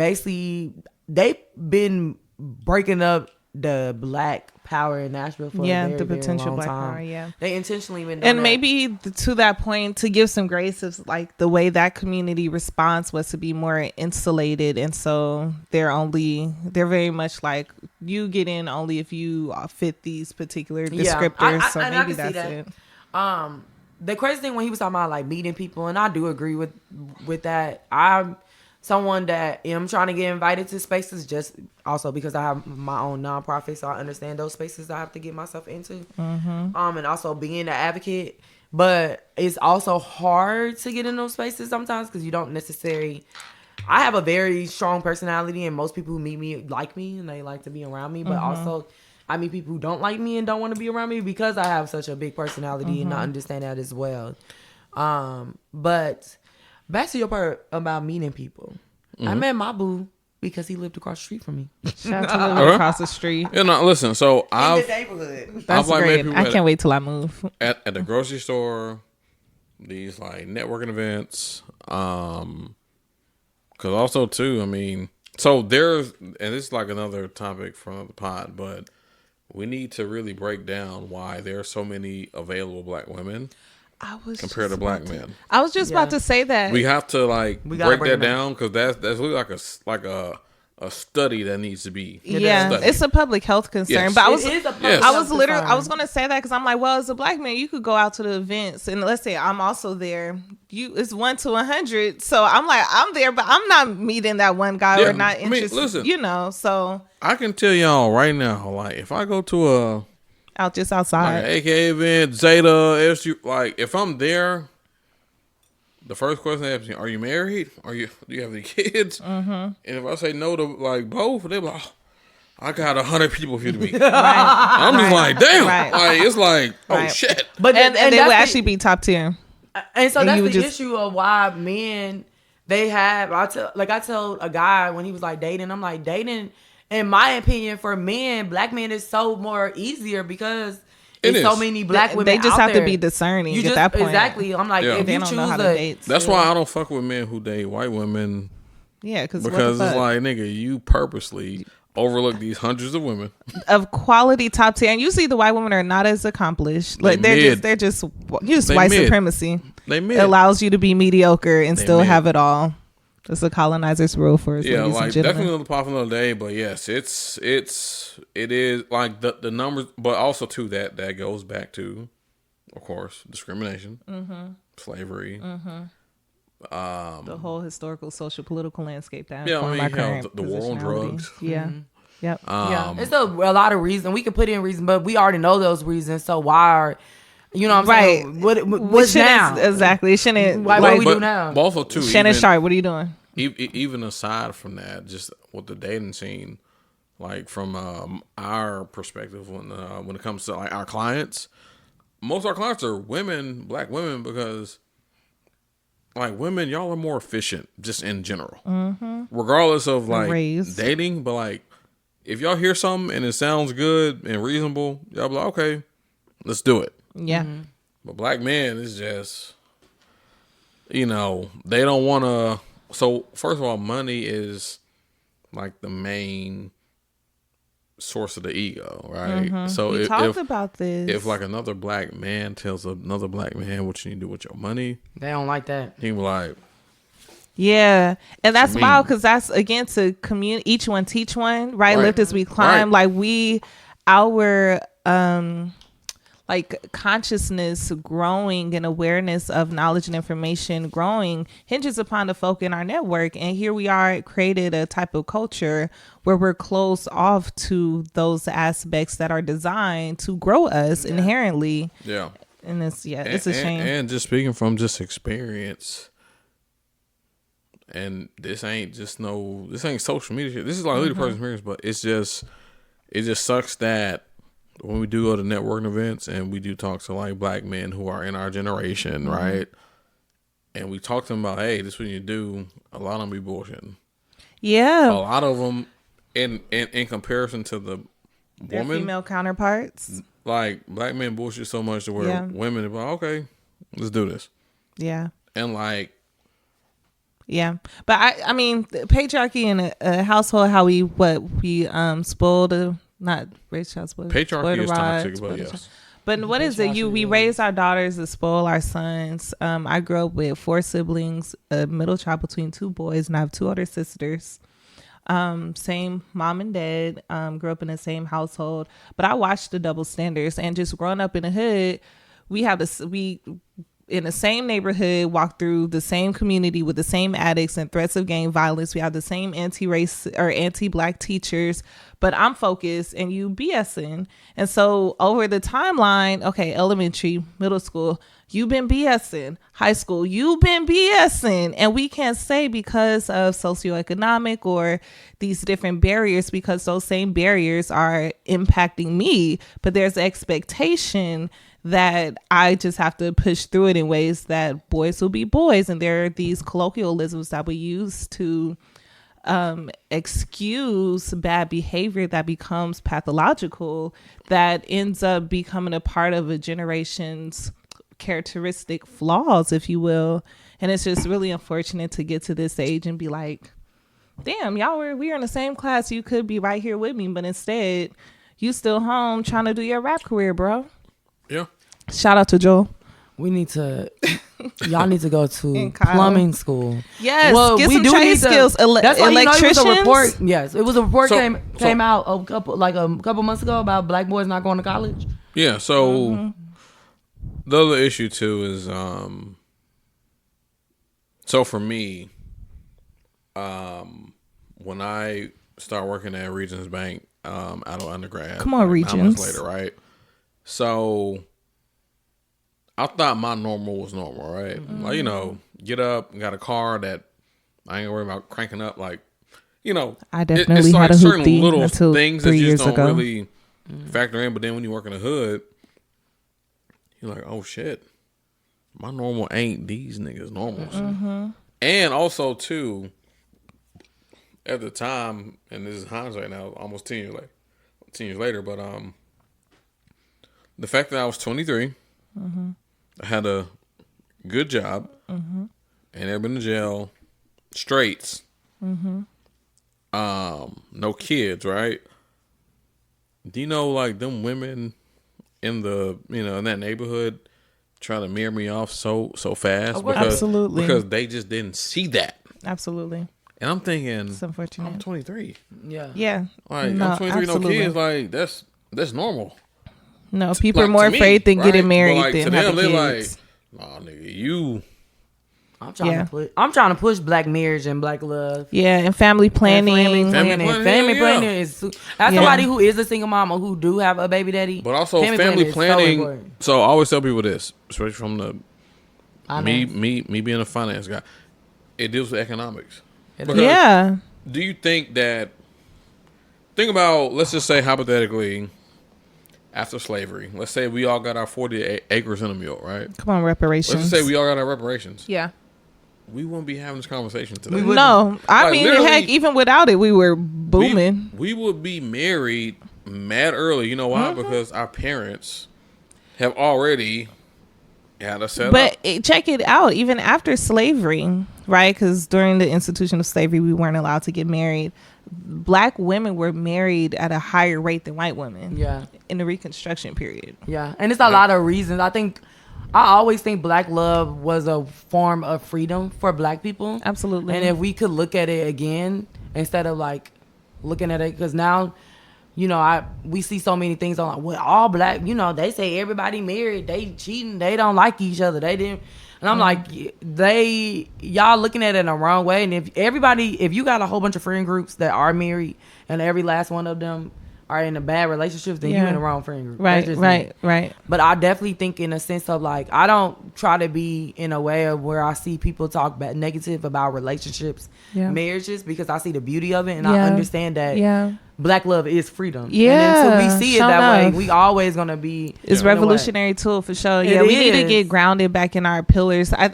been breaking up the black power in Nashville for a very, the potential very long black time. power, They intentionally been doing and that. maybe to that point, to give some grace, is like the way that community response was to be more insulated, and so they're very much like you get in only if you fit these particular descriptors. So maybe that's it. The crazy thing when he was talking about like meeting people, and I do agree with that. I'm someone that am trying to get invited to spaces just also because I have my own nonprofit, so I understand those spaces I have to get myself into. And also being an advocate, but it's also hard to get in those spaces sometimes because you don't necessarily. I have a very strong personality, and most people who meet me like me and they like to be around me, but also I meet people who don't like me and don't want to be around me because I have such a big personality, and I understand that as well. But back to your part about meeting people. I met my boo because he lived across the street from me. Shout out to living across the street. Listen, so in the neighborhood. That's like great. I can't wait till I move. At the grocery store, these like networking events, because also too, I mean, so there's, and this is like another topic from the pod, but we need to really break down why there are so many available black women compared to black men. I was just about to say that. We have to break that down because that's really like a study that needs to be. It's a public health concern. Yes. But I was going to say that because I'm like, well, as a black man, you could go out to the events, and let's say I'm also there. It's 1 to 100, so I'm like, I'm there, but I'm not meeting that one guy or not interested. Listen, so I can tell y'all right now, like if I go to outside, like AKA event, Zeta, SU, like if I'm there, the first question they ask me, are you married? Do you have any kids? And if I say no to like both, they're like, oh, I got 100 people for you to meet. I'm just like, damn. Like it's like, oh shit. But and they would actually be top tier. And so that's the issue of why men they have. I tell a guy when he was like dating, I'm like dating. In my opinion, for men, black men is so more easier because there's so many black women. They just out have there. to be discerning at that point. Exactly. I'm like, if they you don't choose know how to date. That's why I don't fuck with men who date white women. Yeah, because it's like, nigga, you purposely overlook these hundreds of women of quality top tier, and usually the white women are not as accomplished. Like they're just white supremacy. They mid. It allows you to be mediocre and still have it all. It's a colonizer's rule for us, ladies and gentlemen. Definitely another pop another day, but yes, it is like the numbers, but also too that goes back to, of course, discrimination, slavery, the whole historical, social, political landscape that the war on drugs, Yep. It's a lot of reasons. We could put in reasons, but we already know those reasons. So why are you know what I'm saying? What's now? Exactly. Shouldn't what do we do now? But also too, Shannon Sharp, what are you doing? Even aside from that, just with the dating scene, like from our perspective, when it comes to like our clients, most of our clients are women, black women, because like women, y'all are more efficient just in general, regardless of like dating. But like, if y'all hear something and it sounds good and reasonable, y'all be like, okay. Let's do it. Yeah. But black men is just, they don't want to. So first of all, money is like the main source of the ego, right? So We talked about this. If like another black man tells another black man what you need to do with your money, they don't like that. he be like, yeah, and that's you wild mean? because that's again to each one teach one, right? Lift as we climb. Right. Like our like consciousness growing and awareness of knowledge and information growing hinges upon the folk in our network. And here we are, created a type of culture where we're closed off to those aspects that are designed to grow us inherently. yeah. And it's a shame. And just speaking from just experience, and this ain't social media shit. This is like really personal experience, but it just sucks that when we do go to networking events and we do talk to like black men who are in our generation, right? And we talk to them about, hey, this is what you do. A lot of them be bullshitting. Yeah. A lot of them, in comparison to the Their woman, female counterparts. like black men bullshit so much to where women are like, okay, let's do this. Yeah. And like, yeah, but I mean, the patriarchy in a household, how we spoiled, not raise child spoiled. patriarchy is toxic, but yes. But what is it? We raise our daughters to spoil our sons. I grew up with 4 siblings, a middle child between 2 boys, and I have 2 older sisters. Same mom and dad. Grew up in the same household, but I watched the double standards. And just growing up in the hood, we in the same neighborhood, walk through the same community with the same addicts and threats of gang violence. We have the same anti-race or anti-black teachers, but I'm focused and you BSing. And so over the timeline, okay, elementary, middle school, you've been BSing. High school, you've been BSing. And we can't say because of socioeconomic or these different barriers, because those same barriers are impacting me, but there's expectation that I just have to push through it in ways that boys will be boys. And there are these colloquialisms that we use to excuse bad behavior that becomes pathological, that ends up becoming a part of a generation's characteristic flaws, if you will. And it's just really unfortunate to get to this age and be like, damn, we were in the same class. You could be right here with me, but instead you still home trying to do your rap career, bro. Yeah. Shout out to Joel. Y'all need to go to plumbing school. Yes, well, get some trade skills. That's why electricians. It was a report. Yes, it was a report came out a couple months ago about black boys not going to college. Yeah. So the other issue too is so for me, when I start working at Regions Bank out of undergrad, come on, Regions. 9 months later, right? So I thought my normal was normal, right? Like, get up, got a car that I ain't gonna worry about cranking up. Like, I definitely it's had like a certain hoopty little until things 3 that you years just don't ago. really factor in. But then when you work in the hood, you're like, oh shit, my normal ain't these niggas' normals. And also too, at the time, and this is hindsight now, almost 10 years later, but the fact that I was 23, I had a good job, and never been to jail, straights, no kids, right? Do you know, like, them women in the, in that neighborhood trying to mirror me off so fast? Absolutely. Because they just didn't see that. Absolutely. And I'm thinking, It's unfortunate. I'm 23. Yeah. Like, No, I'm 23, absolutely. no kids. Like, that's normal. No, people Like, are more to me, afraid than getting right? married But, like, than to having them, they're kids. like, nah, nigga, you. I'm trying to push black marriage and black love. Yeah, and family planning. Family planning is as somebody who is a single mom or who do have a baby daddy. But also family planning. So I always tell people this, especially from the me being a finance guy. It deals with economics. Yeah. Do you think that? Think about, let's just say hypothetically, after slavery, let's say we all got our 40 acres in a mule, right? Come on, reparations. Let's just say we all got our reparations. Yeah. We wouldn't be having this conversation today. No, I mean, heck, even without it, we were booming. We would be married mad early. You know why? Because our parents have already had a set But up. check it out. Even after slavery, right? Because during the institution of slavery, we weren't allowed to get married. Black women were married at a higher rate than white women. Yeah. In the Reconstruction period. Yeah, and it's a lot of reasons. I always think Black love was a form of freedom for Black people. Absolutely. And if we could look at it again instead of like looking at it, because now, you know, we see so many things on like, well, all Black, you know, they say everybody married, they cheating, they don't like each other, they didn't. And I'm like, y'all looking at it in the wrong way. And if you got a whole bunch of friend groups that are married and every last one of them are in a bad relationship, then you in the wrong friend group. Right. But I definitely think in a sense of like, I don't try to be in a way of where I see people talk negative about relationships, marriages, because I see the beauty of it and I understand that Black love is freedom. Yeah. And until we see it that way, we always gonna be. It's revolutionary tool for sure. Yeah, we need to get grounded back in our pillars. I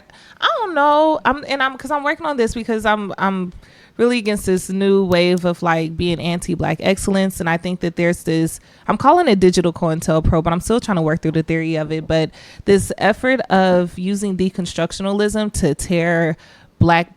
don't know. I'm working on this because I'm really against this new wave of like being anti-Black excellence, and I think that there's this, I'm calling it digital COINTELPRO, but I'm still trying to work through the theory of it, but this effort of using deconstructionalism to tear Black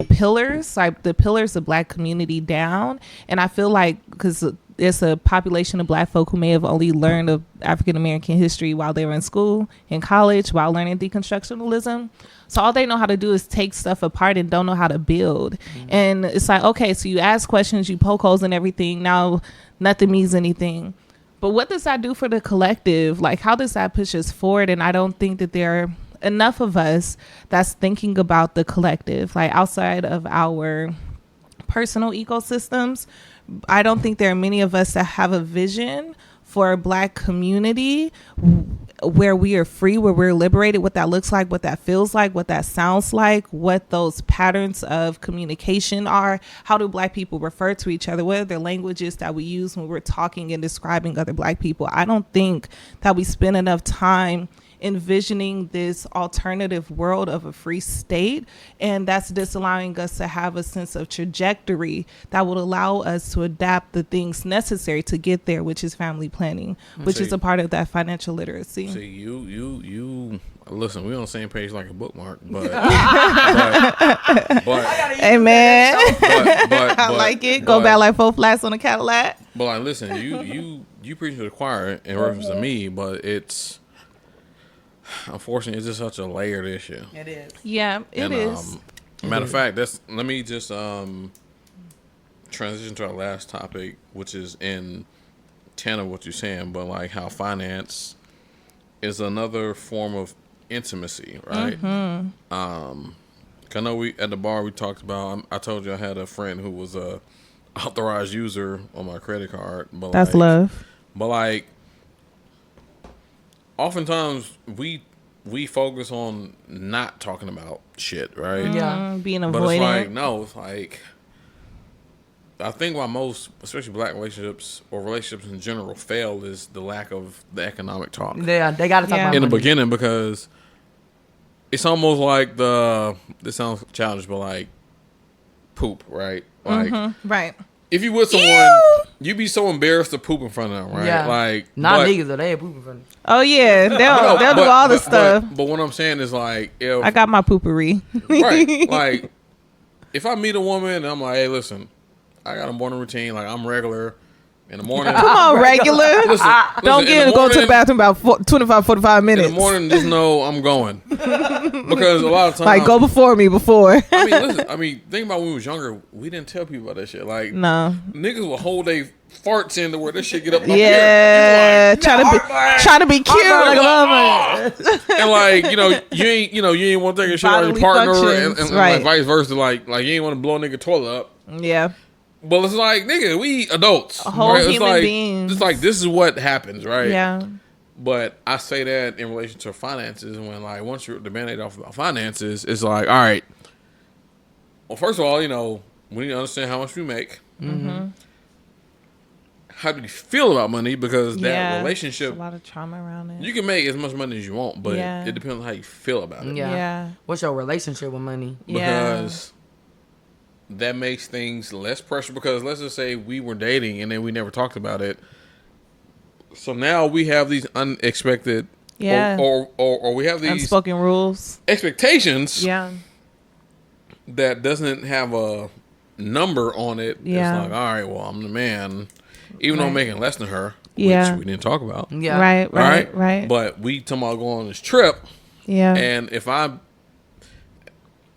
pillars, like the pillars of Black community down. And I feel like because there's a population of Black folk who may have only learned of African American history while they were in school, in college, while learning deconstructionalism. So all they know how to do is take stuff apart and don't know how to build. And it's like, okay, so you ask questions, you poke holes in everything. Now nothing means anything. But what does that do for the collective? Like, how does that push us forward? And I don't think that there are enough of us that's thinking about the collective, like outside of our personal ecosystems. I don't think there are many of us that have a vision for a Black community where we are free, where we're liberated, what that looks like, what that feels like, what that sounds like, what those patterns of communication are. How do Black people refer to each other? What are the languages that we use when we're talking and describing other Black people? I don't think that we spend enough time envisioning this alternative world of a free state, and that's disallowing us to have a sense of trajectory that would allow us to adapt the things necessary to get there, which is family planning, which is a part of that financial literacy. See, you listen, we're on the same page like a bookmark, but hey man, I like it. Go back like 4 flats on a Cadillac. But like, listen, you preach to the choir in reference to me, but it's unfortunately it's just such a layered issue. It is. Yeah, it is. Matter of fact, let me just transition to our last topic, which is in tandem with what you're saying, but like how finance is another form of intimacy, right? I know we at the bar we talked about. I told you I had a friend who was a authorized user on my credit card, but that's like, love. But like, oftentimes we focus on not talking about shit, right? Yeah, being avoidant. But it's like, no, it's like, I think why most, especially Black relationships or relationships in general, fail is the lack of the economic talk. Yeah, they got to talk about in money. the beginning, because it's almost like this sounds childish, but like poop, right? Like, right. If you with someone, you be so embarrassed to poop in front of them, right? Yeah. Like, niggas are they poop in front of them. Oh yeah, they'll do all the stuff. But what I'm saying is like, if I got my poopery, right? Like, if I meet a woman and I'm like, hey, listen, I got a morning routine. Like, I'm regular in the morning. Come on, regular. Don't go to the bathroom about 25, 45 minutes. In the morning, just know I'm going. Because a lot of times, like, go before me before. I mean, think about when we was younger, we didn't tell people about that shit. Like, no. Niggas will hold their farts in to where this shit get up here. Yeah, trying to be cute. And like, you ain't want to take a shit on your partner and right. Like vice versa. Like you ain't want to blow a nigga toilet up. Yeah. But it's like, nigga, we adults. Whole right? human beings. It's like, this is what happens, right? Yeah. But I say that in relation to finances, when like once you're the Band-Aid off about finances, it's like, all right. Well, first of all, we need to understand how much we make. Mm-hmm. How do you feel about money? Because that relationship, there's a lot of trauma around it. You can make as much money as you want, but it depends on how you feel about it. Yeah. What's your relationship with money? Because that makes things less pressure. Because let's just say we were dating and then we never talked about it. So now we have these unexpected, or we have these unspoken rules, expectations, that doesn't have a number on it. Yeah. It's like, all right, well, I'm the man, even though I'm making less than her, which we didn't talk about. Yeah, right. But we talking about going on this trip. Yeah, and if I,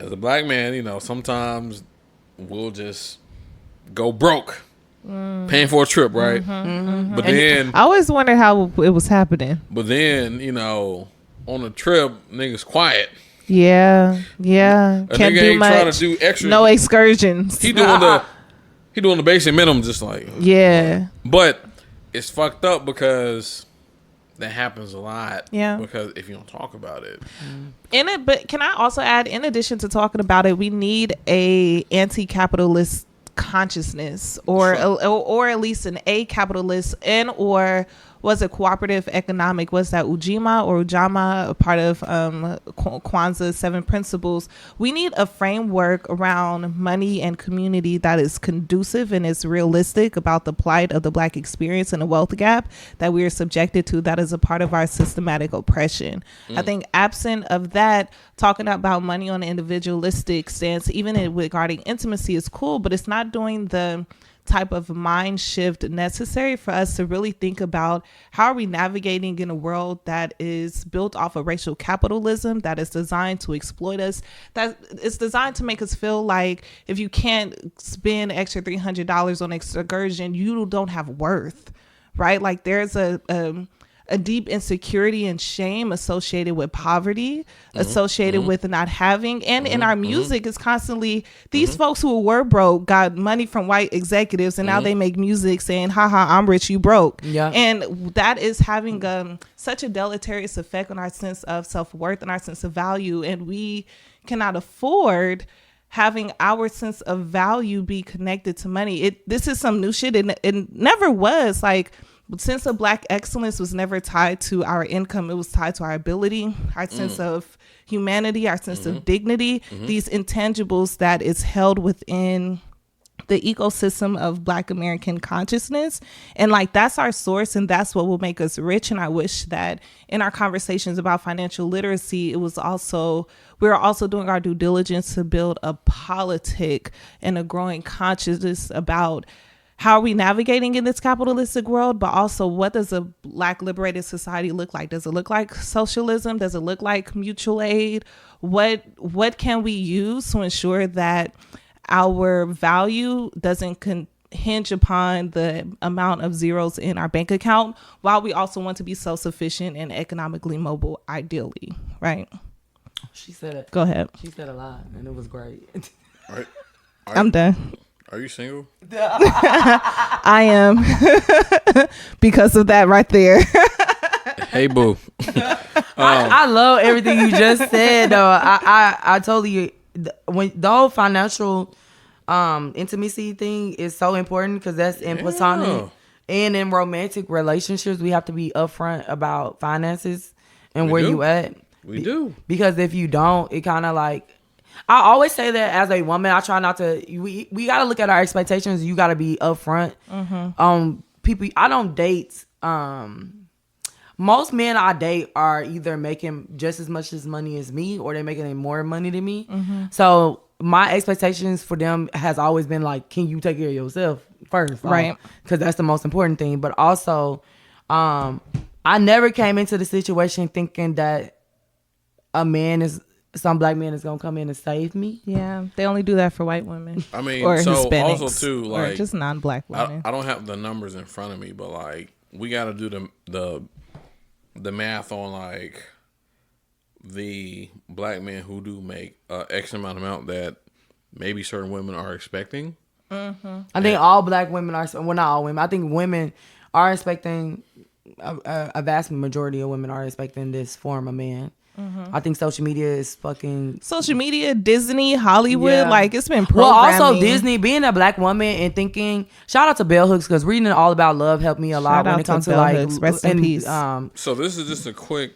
as a black man, sometimes we'll just go broke. Paying for a trip, right? But then I always wondered how it was happening. But then, on a trip, niggas quiet. Yeah. A Can't nigga do ain't much. trying to do extra. No excursions. He doing the basic minimum, just like. Yeah. But it's fucked up because that happens a lot. Yeah. Because if you don't talk about it. But can I also add, in addition to talking about it, we need a anti-capitalist consciousness, or at least an capitalist, and or was it cooperative economic? Was that Ujima, a part of Kwanzaa's 7 principles? We need a framework around money and community that is conducive and is realistic about the plight of the Black experience and the wealth gap that we are subjected to, that is a part of our systematic oppression. I think absent of that, talking about money on an individualistic stance, even regarding intimacy, is cool, but it's not doing the type of mind shift necessary for us to really think about how are we navigating in a world that is built off of racial capitalism, that is designed to exploit us, that is designed to make us feel like if you can't spend extra $300 on excursion, you don't have worth, right? Like there's a deep insecurity and shame associated with poverty, associated with not having. And in our music is constantly, these folks who were broke got money from white executives, and now they make music saying, haha, I'm rich, you broke. Yeah. And that is having such a deleterious effect on our sense of self-worth and our sense of value. And we cannot afford having our sense of value be connected to money. This is some new shit. It never was. Like, sense of Black excellence was never tied to our income. It was tied to our ability, our sense of humanity, our sense of dignity, these intangibles that is held within the ecosystem of Black American consciousness. And like, that's our source, and that's what will make us rich. And I wish that in our conversations about financial literacy, we were also doing our due diligence to build a politic and a growing consciousness about how are we navigating in this capitalistic world, but also what does a Black liberated society look like? Does it look like socialism? Does it look like mutual aid? What can we use to ensure that our value doesn't hinge upon the amount of zeros in our bank account, while we also want to be self-sufficient and economically mobile, ideally, right? She said it. Go ahead. She said a lot, and it was great. All right. I'm done. Are you single? I am. Because of that right there. Hey, boo. I love everything you just said, though. I totally, when the whole financial intimacy thing is so important, because that's in platonic and in romantic relationships. We have to be upfront about finances and where you at. We do. Because if you don't, it kind of like, I always say that as a woman, I try not to, we got to look at our expectations. You got to be upfront. People, I don't date, most men I date are either making just as much as money as me, or they're making more money than me. So my expectations for them has always been like, can you take care of yourself first? Right. Because that's the most important thing. But also, I never came into the situation thinking that some Black man is gonna come in and save me. Yeah, they only do that for white women. I mean, or so Hispanics, also too, like, or just non-Black women. I don't have the numbers in front of me, but like, we got to do the math on like the Black men who do make X amount that maybe certain women are expecting. I think all Black women are, well, not all women. I think women are expecting, a vast majority of women are expecting this form of man. I think social media is fucking... Social media, Disney, Hollywood, like, it's been Well, programming. also Disney, being a Black woman and thinking... Shout out to Bell Hooks, because reading All About Love helped me a lot when it comes to Bell like... Hooks. Rest in peace. So this is just a quick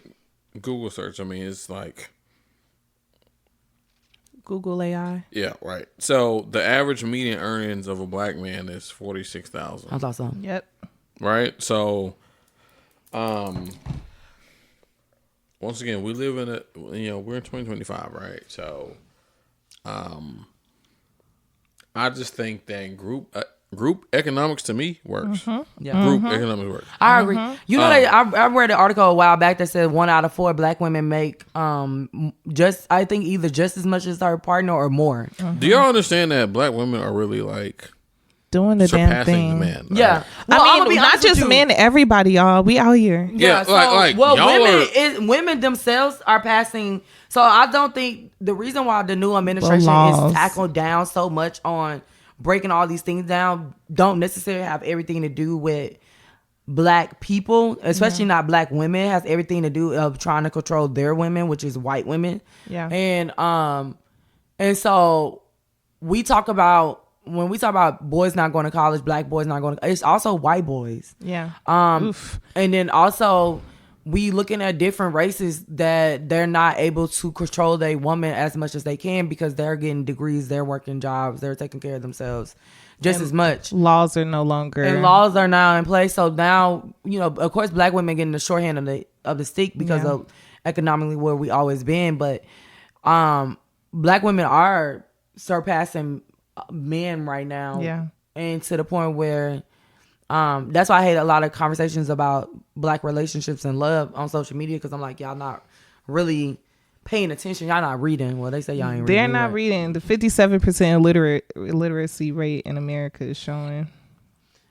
Google search. I mean, it's like... Google AI. Yeah, right. So the average median earnings of a Black man is $46,000. I thought so. Yep. Right? So Once again, we live in we're in 2025, right? So, I just think that group economics to me works. Yeah. Group economics works. I agree. You know, I read an article a while back that said 1 out of 4 black women make I think either just as much as their partner or more. Do y'all understand that black women are really like doing the damn surpassing thing? the man? Yeah. Right? Well, I I'ma be mean, not honest with just you. men, everybody, y'all. We out here. Yeah, so, like well, y'all women themselves are passing. So I don't think the reason why the new administration laws. is tackled down so much on breaking all these things down don't necessarily have everything to do with black people, especially not black women. It has everything to do of trying to control their women, which is white women. Yeah. And so we talk about when we talk about boys not going to college, black boys not going to, it's also white boys. Yeah. And then also we looking at different races that they're not able to control their woman as much as they can because they're getting degrees, they're working jobs, they're taking care of themselves just as much. Laws are no longer. And laws are now in place. So now, of course, black women getting the shorthand of the stick because of economically where we always been. But black women are surpassing men right now. Yeah. And to the point where that's why I hate a lot of conversations about black relationships and love on social media because I'm like, y'all not really paying attention. Y'all not reading. Well, they say y'all ain't reading. They're not reading. The 57% illiteracy rate in America is showing.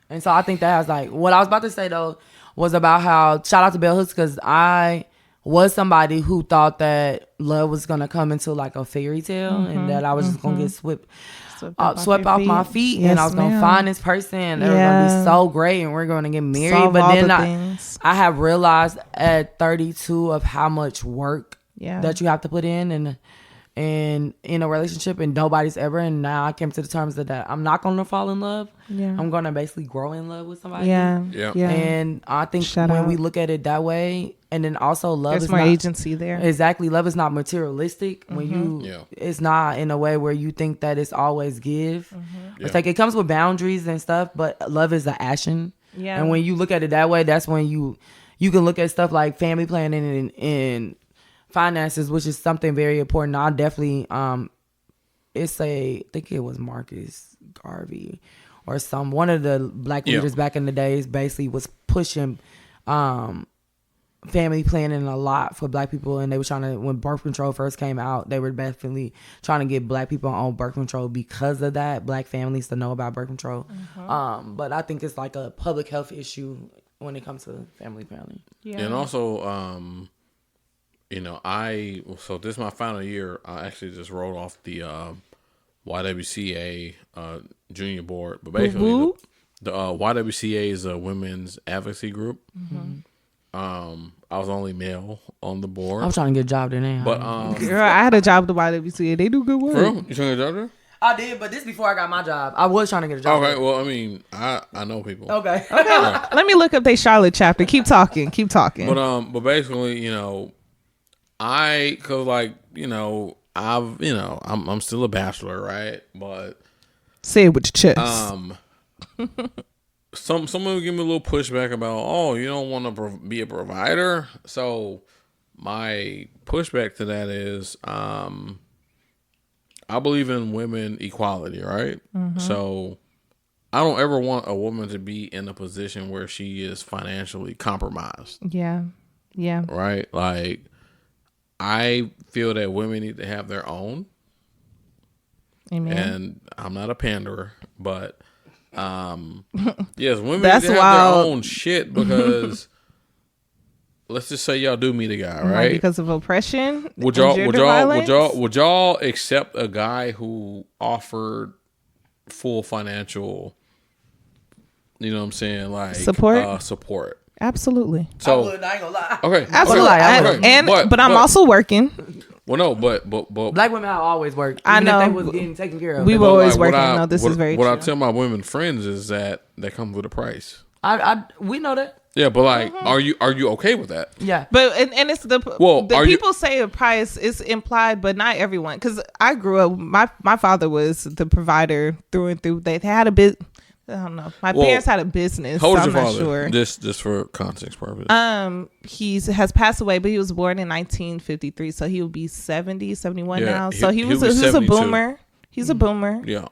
And so I think that has like, what I was about to say though was about how, shout out to Bell Hooks because I was somebody who thought that love was going to come into like a fairy tale and that I was just going to get swept off my feet and I was going to find this person and they were going to be so great and we're going to get married. Solve but all then the I have realized at 32 of how much work that you have to put in a relationship and nobody's ever. And now I came to the terms that I'm not going to fall in love. Yeah. I'm going to basically grow in love with somebody. Yeah. And I think when we look at it that way, and then also love there's is more not, agency there. Exactly. Love is not materialistic when it's not in a way where you think that it's always give. It's like it comes with boundaries and stuff, but love is an action. Yeah. And when you look at it that way, that's when you can look at stuff like family planning and finances, which is something very important. I definitely I think it was Marcus Garvey or one of the black leaders back in the days basically was pushing family planning a lot for black people, and they were trying to, when birth control first came out, they were definitely trying to get black people on birth control because of that, black families to know about birth control. But I think it's like a public health issue when it comes to family planning. And also so this is my final year. I actually just wrote off the YWCA junior board, but basically the YWCA is a women's advocacy group. I was only male on the board. I was trying to get a job there now. But girl, I had a job at the YWCA. They do good work. For real? You trying to get a job there? I did, but this before I got my job. I was trying to get a job. Okay, there. well, I mean, I know people. Okay. Let me look up their Charlotte chapter. Keep talking. But basically, I'm still a bachelor, right? But say it with your chest. Someone would give me a little pushback about, you don't want to be a provider. So my pushback to that is, I believe in women equality, right? So I don't ever want a woman to be in a position where she is financially compromised. Yeah. Right? Like, I feel that women need to have their own. Amen. And I'm not a panderer, but yes, women That's need to have wild. their own shit because let's just say y'all do meet a guy, right? Because of oppression. Would and y'all accept a guy who offered full financial, you know what I'm saying, like support? Absolutely. I So would, I ain't gonna lie. okay, absolutely. But I'm also working. Well, no, but black women have always worked. I know. If they was getting taken care of. We were always working. No, this is very true. What I tell my women friends is that comes with a price. We know that. Yeah, but like, are you okay with that? Yeah, but and it's the people say a price is implied, but not everyone. Because I grew up, my father was the provider through and through. They had a bit. I don't know. My parents had a business. How old so is your I'm not father? sure. Just for context purposes. He has passed away, but he was born in 1953, so he will be 70, 71 now. So he's a boomer. He's a boomer. Yeah.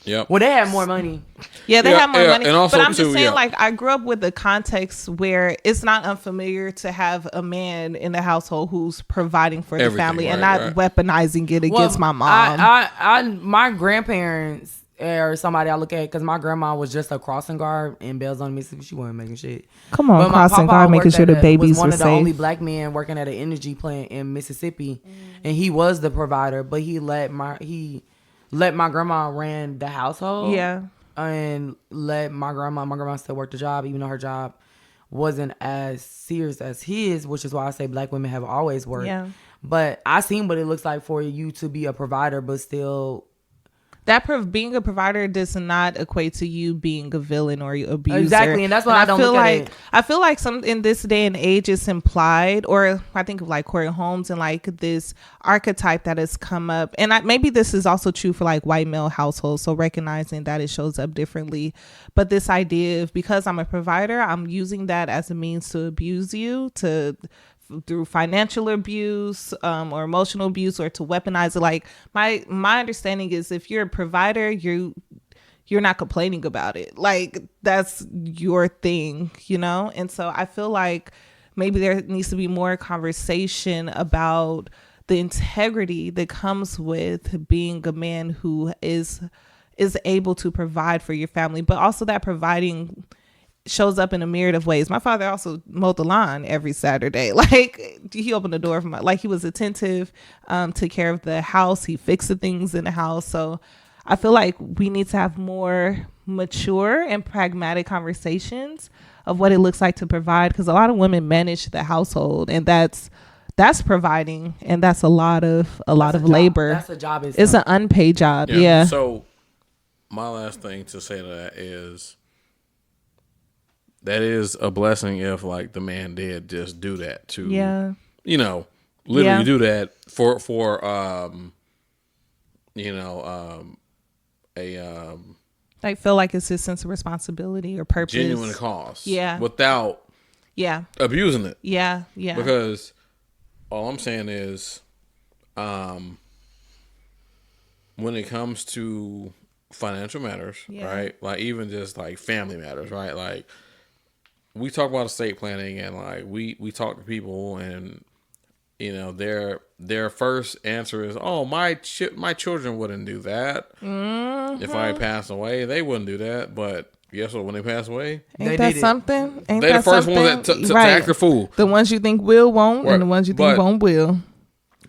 Yep. Well, they had more money. Yeah, they have more money. And also, but I'm just saying, yeah. like, I grew up with a context where it's not unfamiliar to have a man in the household who's providing for the family and not weaponizing it against my mom. My grandparents or somebody I look at, because my grandma was just a crossing guard in Belzoni, Mississippi. She wasn't making shit. Come on, crossing guard, making sure the babies was one were of the safe. only black men working at an energy plant in Mississippi, and he was the provider. But he let my grandma ran the household. Yeah. And let my grandma still worked the job, even though her job wasn't as serious as his, which is why I say black women have always worked. Yeah. But I seen what it looks like for you to be a provider, but still. Being a provider does not equate to you being a villain or abuser. Exactly, and that's what I don't feel look like. at it. I feel like some in this day and age it's implied, or I think of like Corey Holmes and like this archetype that has come up, and maybe this is also true for like white male households. So recognizing that it shows up differently, but this idea of because I'm a provider, I'm using that as a means to abuse you through financial abuse or emotional abuse, or to weaponize it. Like my understanding is if you're a provider, you're not complaining about it. Like that's your thing, you know? And so I feel like maybe there needs to be more conversation about the integrity that comes with being a man who is able to provide for your family, but also that providing shows up in a myriad of ways. My father also mowed the lawn every Saturday. Like he opened the door like he was attentive, took care of the house. He fixed the things in the house. So I feel like we need to have more mature and pragmatic conversations of what it looks like to provide. Because a lot of women manage the household, and that's providing, and that's a lot of labor. That's a job. It's an unpaid job. Yeah. So my last thing to say to that is, that is a blessing if like the man did just do that to, literally do that for like feel like it's his sense of responsibility or purpose, genuine cause, without abusing it, because all I'm saying is, when it comes to financial matters, right, like even just like family matters, right, like we talk about estate planning and like we talk to people and their first answer is, oh, my children wouldn't do that. If I pass away, they wouldn't do that. But guess what? When they pass away, ain't that something? Ain't they that the first something? ones to act the fool. The ones you think will won't, and the ones you think won't will.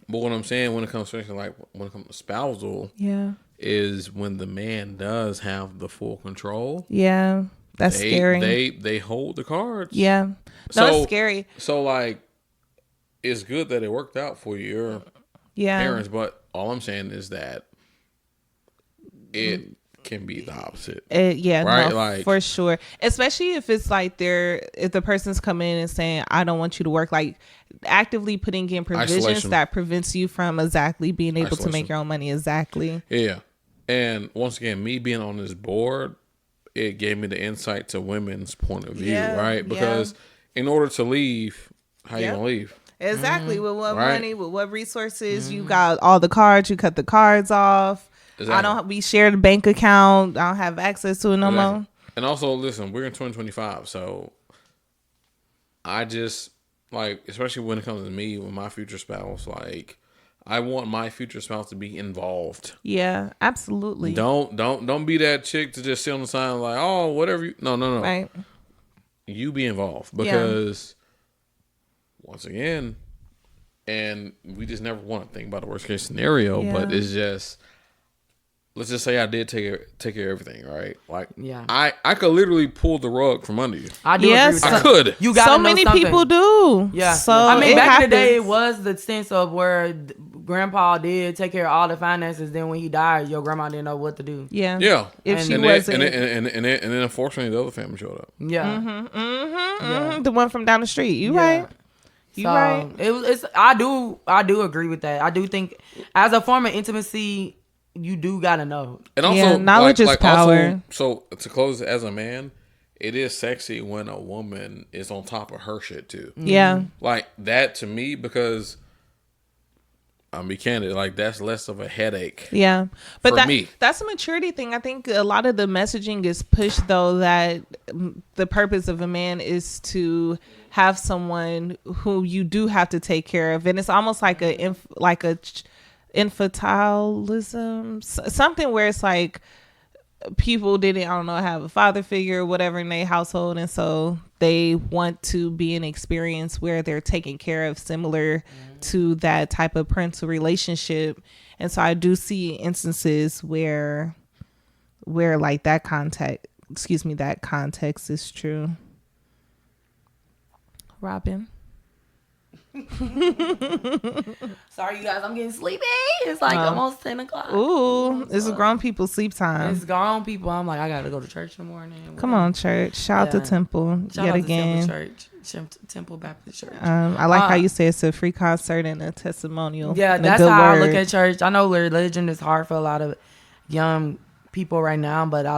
But what I'm saying when it comes to spousal, is when the man does have the full control. Yeah. That's scary. They hold the cards. Yeah. No, it's scary. So like, it's good that it worked out for your parents, but all I'm saying is that it can be the opposite. Right? No, like, for sure. Especially if it's like if the person's coming in and saying, I don't want you to work, like actively putting in provisions that prevents you from exactly being able to make your own money. Exactly. Yeah. And once again, me being on this board, it gave me the insight to women's point of view, right? Because in order to leave, how you gonna leave? Exactly. With what money, with what resources, you got all the cards, you cut the cards off. Exactly. We share the bank account. I don't have access to it no more. And also, listen, we're in 2025, so I just like, especially when it comes to me with my future spouse, like, I want my future spouse to be involved. Yeah, absolutely. Don't be that chick to just sit on the side and like, oh, whatever. No. Right. You be involved because once again, and we just never want to think about the worst case scenario, but it's just, let's just say I did take care of everything, right? Like, I could literally pull the rug from under you. I do. Yes, agree with I could. You got so many people do. Yeah. So I mean, back in the day, happens. it was the sense of where grandpa did take care of all the finances. Then when he died, your grandma didn't know what to do. Yeah. If she wasn't, and then unfortunately the other family showed up. Yeah. The one from down the street. You right. You right. I do agree with that. I do think as a form of intimacy, you do gotta know. And also, Yeah, knowledge is power. So to close, as a man, it is sexy when a woman is on top of her shit too. Yeah. Like that to me, because I'll be candid, like that's less of a headache. Yeah, but for me. That's a maturity thing. I think a lot of the messaging is pushed though that the purpose of a man is to have someone who you do have to take care of, and it's almost like a infantilism, something where it's like people didn't, I don't know, have a father figure or whatever in their household, and so they want to be in an experience where they're taken care of similar to that type of parental relationship. And so I do see instances where like that context is true. Robin. Sorry, you guys, I'm getting sleepy. It's like almost 10 o'clock. Ooh, it's grown people sleep time. It's grown people. I'm like, I gotta go to church in the morning. Come on, church. Shout out to Temple Shout yet out again. To Temple Baptist Church. I like how you say it's a free concert and a testimonial. Yeah, that's how I look at church. I know religion is hard for a lot of young people right now, but I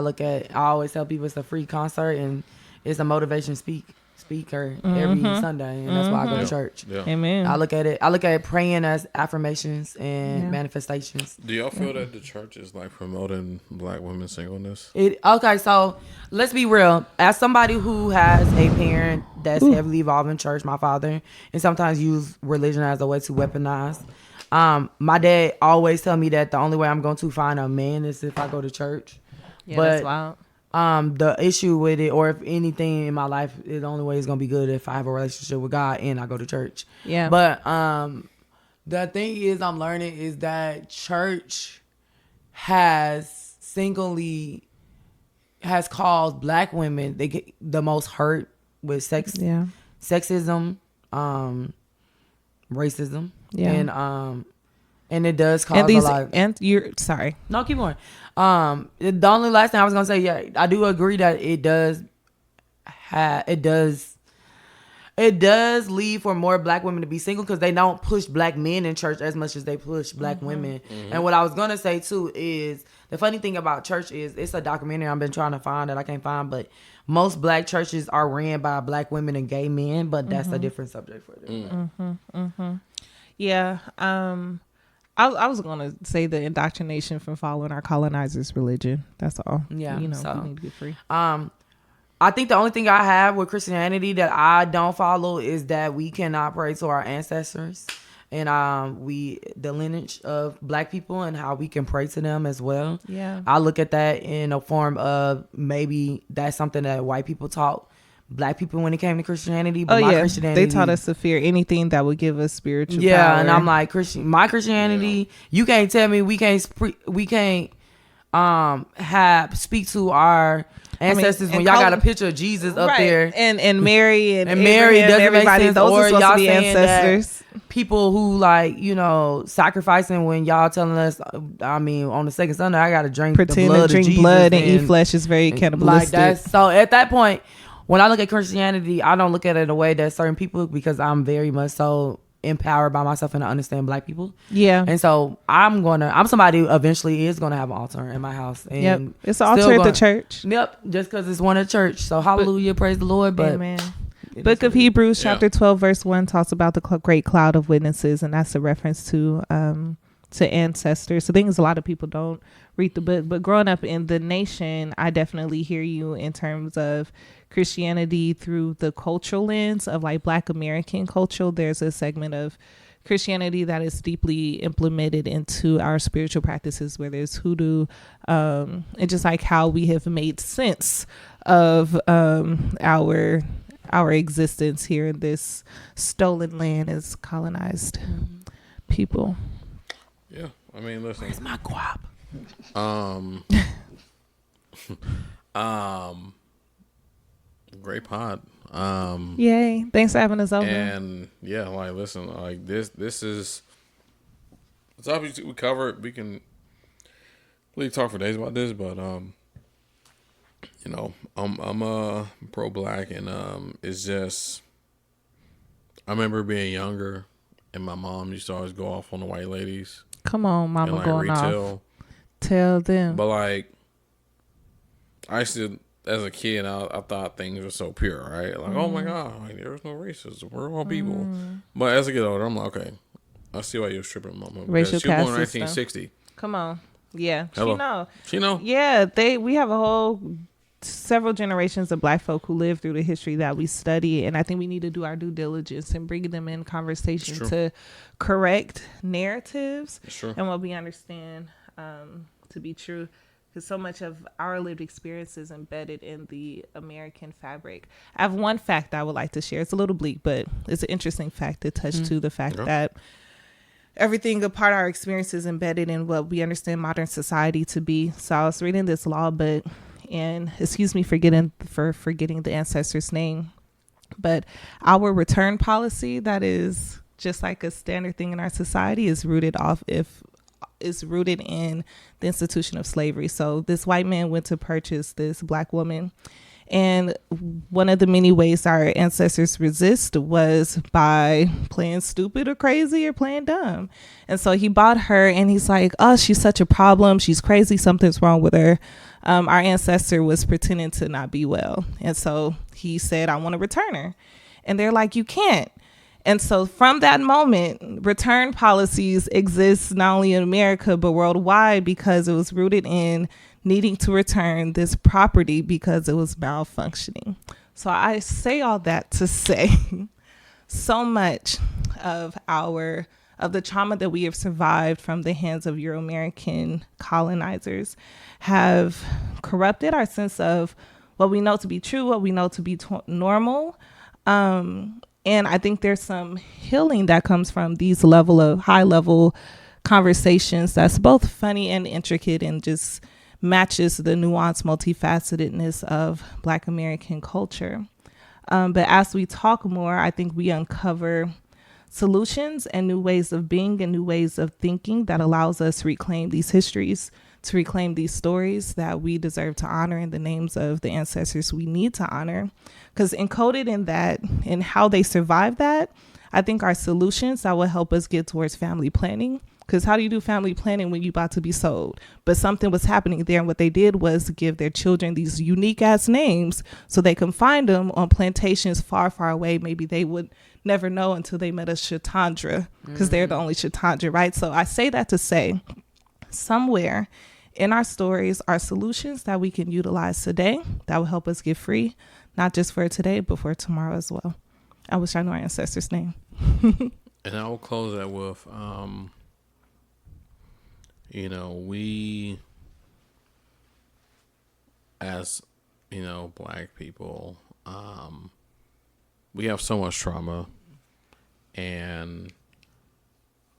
always tell people it's a free concert and it's a motivation speaker every Sunday, and that's why I go to church. Yeah. Amen. I look at it praying as affirmations and manifestations. Do y'all feel that the church is like promoting black women's singleness? Okay, so let's be real. As somebody who has a parent that's heavily involved in church, my father, and sometimes use religion as a way to weaponize. My dad always tell me that the only way I'm going to find a man is if I go to church. Yeah, but that's wild. The issue with it, or if anything in my life, the only way it's gonna be good if I have a relationship with God and I go to church. Yeah. But the thing is, I'm learning is that church has caused black women, they get the most hurt with sexism, racism, and it does cause a lot. And you're sorry. No, keep going. The only last thing I was gonna say, yeah, I do agree that it does lead for more black women to be single because they don't push black men in church as much as they push black women. And what I was gonna say too is the funny thing about church is it's a documentary I've been trying to find that I can't find, but most black churches are ran by black women and gay men, but that's a different subject for them. Yeah. I was going to say the indoctrination from following our colonizers' religion. That's all. Yeah. We need to get free. I think the only thing I have with Christianity that I don't follow is that we cannot pray to our ancestors and the lineage of black people and how we can pray to them as well. Yeah. I look at that in a form of maybe that's something that white people taught black people when it came to Christianity, but Christianity, they taught us to fear anything that would give us spiritual power. And I'm like, my Christianity, you can't tell me we can't speak to our ancestors when y'all got a picture of Jesus up there and Mary and Mary doesn't everybody. make sense. Those or are supposed y'all to be ancestors. People who sacrificing when y'all telling us, I mean, on the second Sunday I gotta drink pretend the blood to drink of Jesus blood and eat flesh is very cannibalistic. Like that. So at that point, when I look at Christianity, I don't look at it in a way that certain people, because I'm very much so empowered by myself and I understand black people. Yeah. And so I'm somebody who eventually is going to have an altar in my house. And it's an altar at the church. Yep. Just because it's one at church. So hallelujah, praise the Lord. But amen. Book of Hebrews chapter 12 verse 1 talks about the great cloud of witnesses, and that's a reference to ancestors. The thing is, a lot of people don't read the book, but growing up in the nation, I definitely hear you in terms of Christianity through the cultural lens of like Black American culture. There's a segment of Christianity that is deeply implemented into our spiritual practices, where there's hoodoo, and just like how we have made sense of our existence here in this stolen land as colonized people. Yeah, I mean, listen. Where's my guap? Great pod. Yay! Thanks for having us over. And yeah, like, listen, like this is it's obviously we cover it. We can really talk for days about this, but you know, I'm pro black, and it's just I remember being younger, and my mom used to always go off on the white ladies. Come on, mama, and, like, going retail. off. Tell them. But like, I used to, as a kid, I thought things were so pure, right? Like, oh my God, like, there's no racism. We're all people. But as I get older, I'm like, okay, I see why you was tripping, mama. Racial she was born in caste system. 1960. Come on. Yeah. Hello. She know. Yeah, we have a whole several generations of black folk who live through the history that we study, and I think we need to do our due diligence and bring them in conversation to correct narratives and what we understand to be true, because so much of our lived experience is embedded in the American fabric. I have one fact I would like to share. It's a little bleak, but it's an interesting fact to touch to the fact that everything a part of our experience is embedded in what we understand modern society to be. So I was reading this law, and excuse me for forgetting the ancestor's name, but our return policy, that is just like a standard thing in our society, is rooted in the institution of slavery. So this white man went to purchase this black woman, and one of the many ways our ancestors resist was by playing stupid or crazy or playing dumb. And so he bought her, and he's like, oh, she's such a problem. She's crazy. Something's wrong with her. Our ancestor was pretending to not be well. And so he said, I want to return her. And they're like, you can't. And so from that moment, return policies exist not only in America, but worldwide, because it was rooted in needing to return this property because it was malfunctioning. So I say all that to say so much of the trauma that we have survived from the hands of Euro-American colonizers have corrupted our sense of what we know to be true, what we know to be normal. And I think there's some healing that comes from these high level conversations that's both funny and intricate and just matches the nuanced multifacetedness of Black American culture. But as we talk more, I think we uncover solutions and new ways of being and new ways of thinking that allows us to reclaim these histories, to reclaim these stories that we deserve to honor in the names of the ancestors we need to honor. Because encoded in that and how they survive that, I think are solutions that will help us get towards family planning. Because how do you do family planning when you're about to be sold? But something was happening there, and what they did was give their children these unique ass names so they can find them on plantations far, far away. Maybe they would never know until they met a Shatandra, because they're the only Shatandra, right? So I say that to say somewhere in our stories are solutions that we can utilize today that will help us get free, not just for today, but for tomorrow as well. I wish I knew our ancestor's name. And I will close that with, we, as, Black people, we have so much trauma, and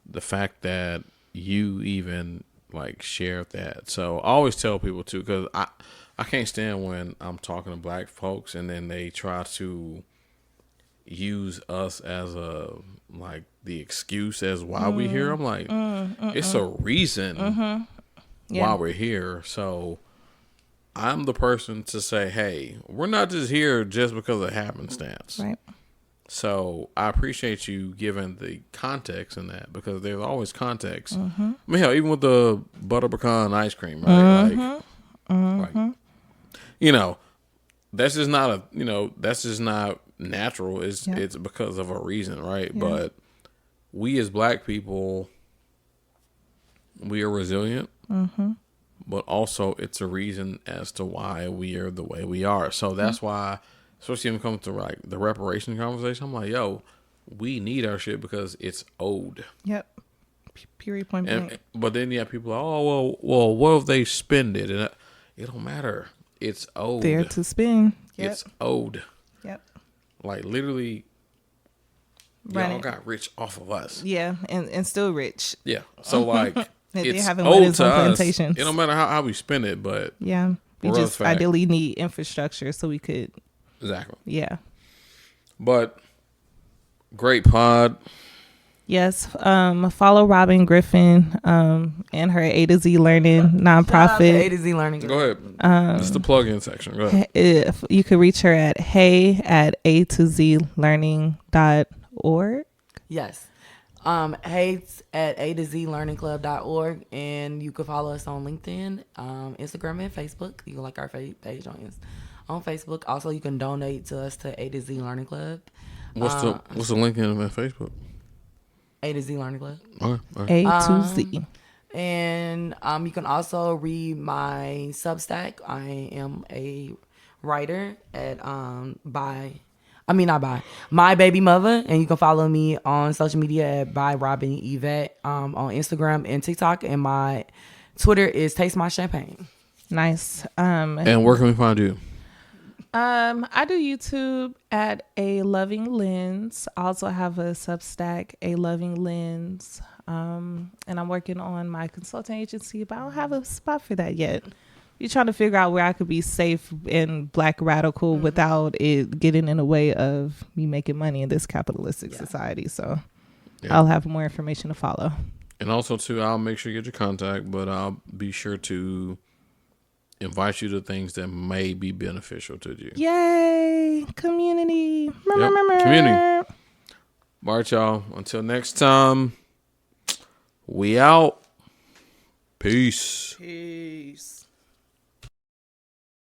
the fact that you even share that. So I always tell people too, because I can't stand when I'm talking to Black folks and then they try to use us as the excuse as why we here. I'm like, it's a reason why we're here. So I'm the person to say, hey, we're not just here just because of happenstance. Right. So I appreciate you giving the context in that, because there's always context. I mean, hell, even with the butter pecan ice cream, right? That's just not natural. It's because of a reason, right? Yeah. But we as Black people, we are resilient, but also it's a reason as to why we are the way we are. So that's why, especially when it comes to the reparation conversation, I'm like, yo, we need our shit because it's owed. Yep. Period. Point blank. But then you have people like, oh, well, what if they spend it? And it don't matter. It's owed. There to spend. Yep. It's owed. Yep. Literally, y'all got rich off of us. Yeah, and still rich. Yeah. So it's owed to us. It don't matter how we spend it, but yeah, we just ideally need infrastructure so we could. Exactly. Yeah. But great pod. Yes. Follow Robin Griffin and her A to Z Learning nonprofit. A to Z Learning. Go ahead. It's the plug-in section. Go ahead. If you could reach her at hey@a2zlearning.org. Yes. Hates at A to Z learningclub.org, and you can follow us on LinkedIn, Instagram, and Facebook. You can like our page on Facebook. Also, you can donate to us to A to Z Learning Club. What's the link in Facebook? A to Z Learning Club. Okay. A to Z. And you can also read my Substack. I am a writer at My Baby Mother, and you can follow me on social media at by Robin Yvette on Instagram and TikTok, and my Twitter is Taste My Champagne. Nice. And where can we find you? I do YouTube at A Loving Lens. I also have a Substack, A Loving Lens. And I'm working on my consulting agency, but I don't have a spot for that yet. You're trying to figure out where I could be safe and Black radical without it getting in the way of me making money in this capitalistic society. So I'll have more information to follow. And also, too, I'll make sure you get your contact, but I'll be sure to invite you to things that may be beneficial to you. Yay! Community. Community. All right, y'all. Until next time, we out. Peace. Peace.